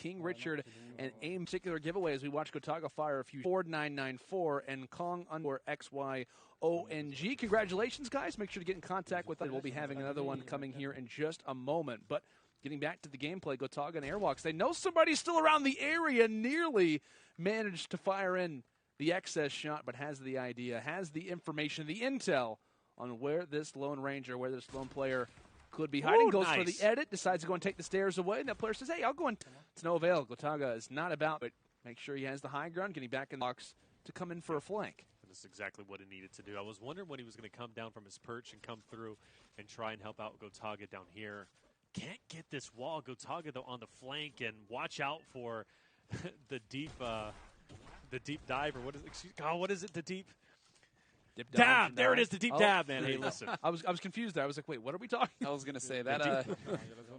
King Richard and AIM particular giveaway as we watch Gotaga fire a few 4994 and Kong under XYONG. Congratulations, guys. Make sure to get in contact with us. We'll be having another one coming here in just a moment. But getting back to the gameplay, Gotaga and Airwalks, they know somebody's still around the area, nearly managed to fire in the excess shot, but has the idea, has the information, the intel on where this Lone Ranger, where this lone player could be hiding. Goes for the edit, decides to go and take the stairs away, and that player says, hey, I'll go in. It's no avail. Gotaga is not about, but make sure he has the high ground, getting back in the box to come in for a flank. And this is exactly what he needed to do. I was wondering when he was going to come down from his perch and come through and try and help out Gotaga down here. Can't get this wall. Gotaga, though, on the flank, and watch out for the deep dive, or what is it? What is it? The deep... Dab! There it is, the deep dab, man. Hey, listen. I was confused there. I was like, wait, what are we talking about? I was going to say that.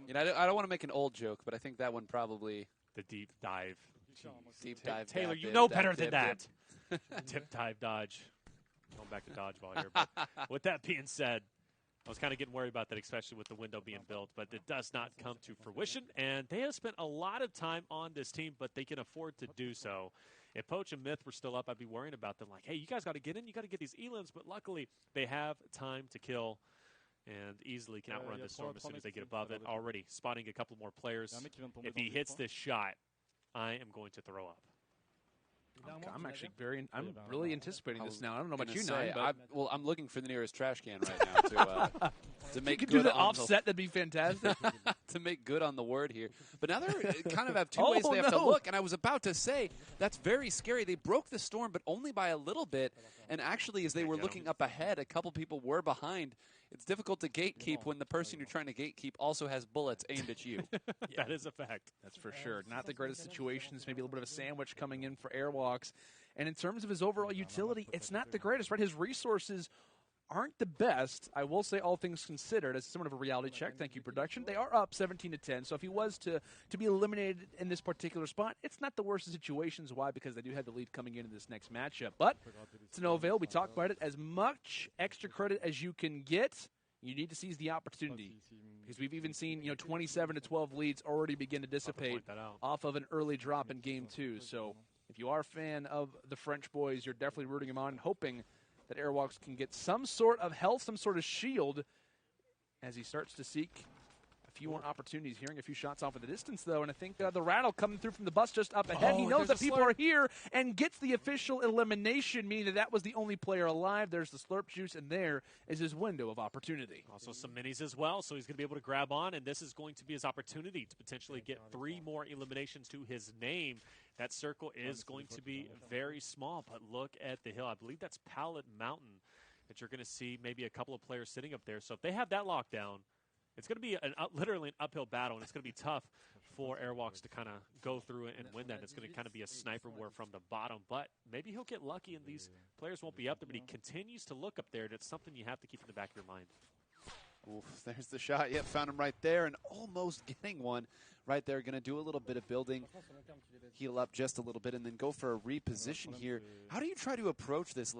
You know, I don't want to make an old joke, but I think that one probably... The deep dive. Jeez. Deep dive. Taylor, dab, you dip, know dab, better dip, than dip. that. Tip, dive, dodge. Going back to dodgeball here. But with that being said, I was kind of getting worried about that, especially with the window being built, but it does not come to fruition. And they have spent a lot of time on this team, but they can afford to do so. If Poach and Myth were still up, I'd be worrying about them. Like, hey, you guys got to get in. You got to get these elims. But luckily, they have time to kill and easily can outrun this storm as soon as they get above it. Already spotting a couple more players. If he hits this shot, I am going to throw up. I'm actually I'm really anticipating this now. I don't know about you, say, Nine, but I'm looking for the nearest trash can right now to make you could good do the on offset. That'd be fantastic. to make good on the word here. But now they kind of have two ways they have to look. And I was about to say, that's very scary. They broke the storm, but only by a little bit. And actually, as they were looking up ahead, a couple people were behind. It's difficult to gatekeep when the person you're trying to gatekeep also has bullets aimed at you. That is a fact. That's for sure. Not the greatest situations. Maybe a little bit of a sandwich coming in for Airwalks. And in terms of his overall utility, it's not the greatest, right? His resources aren't the best. I will say, all things considered, as somewhat of a reality check, thank you, production, they are up 17-10. So if he was to be eliminated in this particular spot, it's not the worst of situations. Why? Because they do have the lead coming into this next matchup. But to no avail. We talk about it. As much extra credit as you can get, you need to seize the opportunity. Because we've even seen 27-12 leads already begin to dissipate off of an early drop in Game 2. So if you are a fan of the French boys, you're definitely rooting them on and hoping that Airwalks can get some sort of health, some sort of shield as he starts to seek a few more opportunities, hearing a few shots off in the distance, though, and I think the Rattle coming through from the bus just up ahead. He knows that people are here and gets the official elimination, meaning that was the only player alive. There's the slurp juice, and there is his window of opportunity. Also some minis as well, so he's going to be able to grab on, and this is going to be his opportunity to potentially get 3 more eliminations to his name. That circle is going to be very small, but look at the hill. I believe that's Pallet Mountain that you're going to see maybe a couple of players sitting up there. So if they have that lockdown, it's going to be literally an uphill battle, and it's going to be tough for Airwalks to kind of go through and win that. It's going to kind of be a sniper war from the bottom, but maybe he'll get lucky and these players won't be up there, but he continues to look up there, and it's something you have to keep in the back of your mind. Oof, there's the shot. Yep, found him right there and almost getting one right there. Going to do a little bit of building, heal up just a little bit, and then go for a reposition here. How do you try to approach this?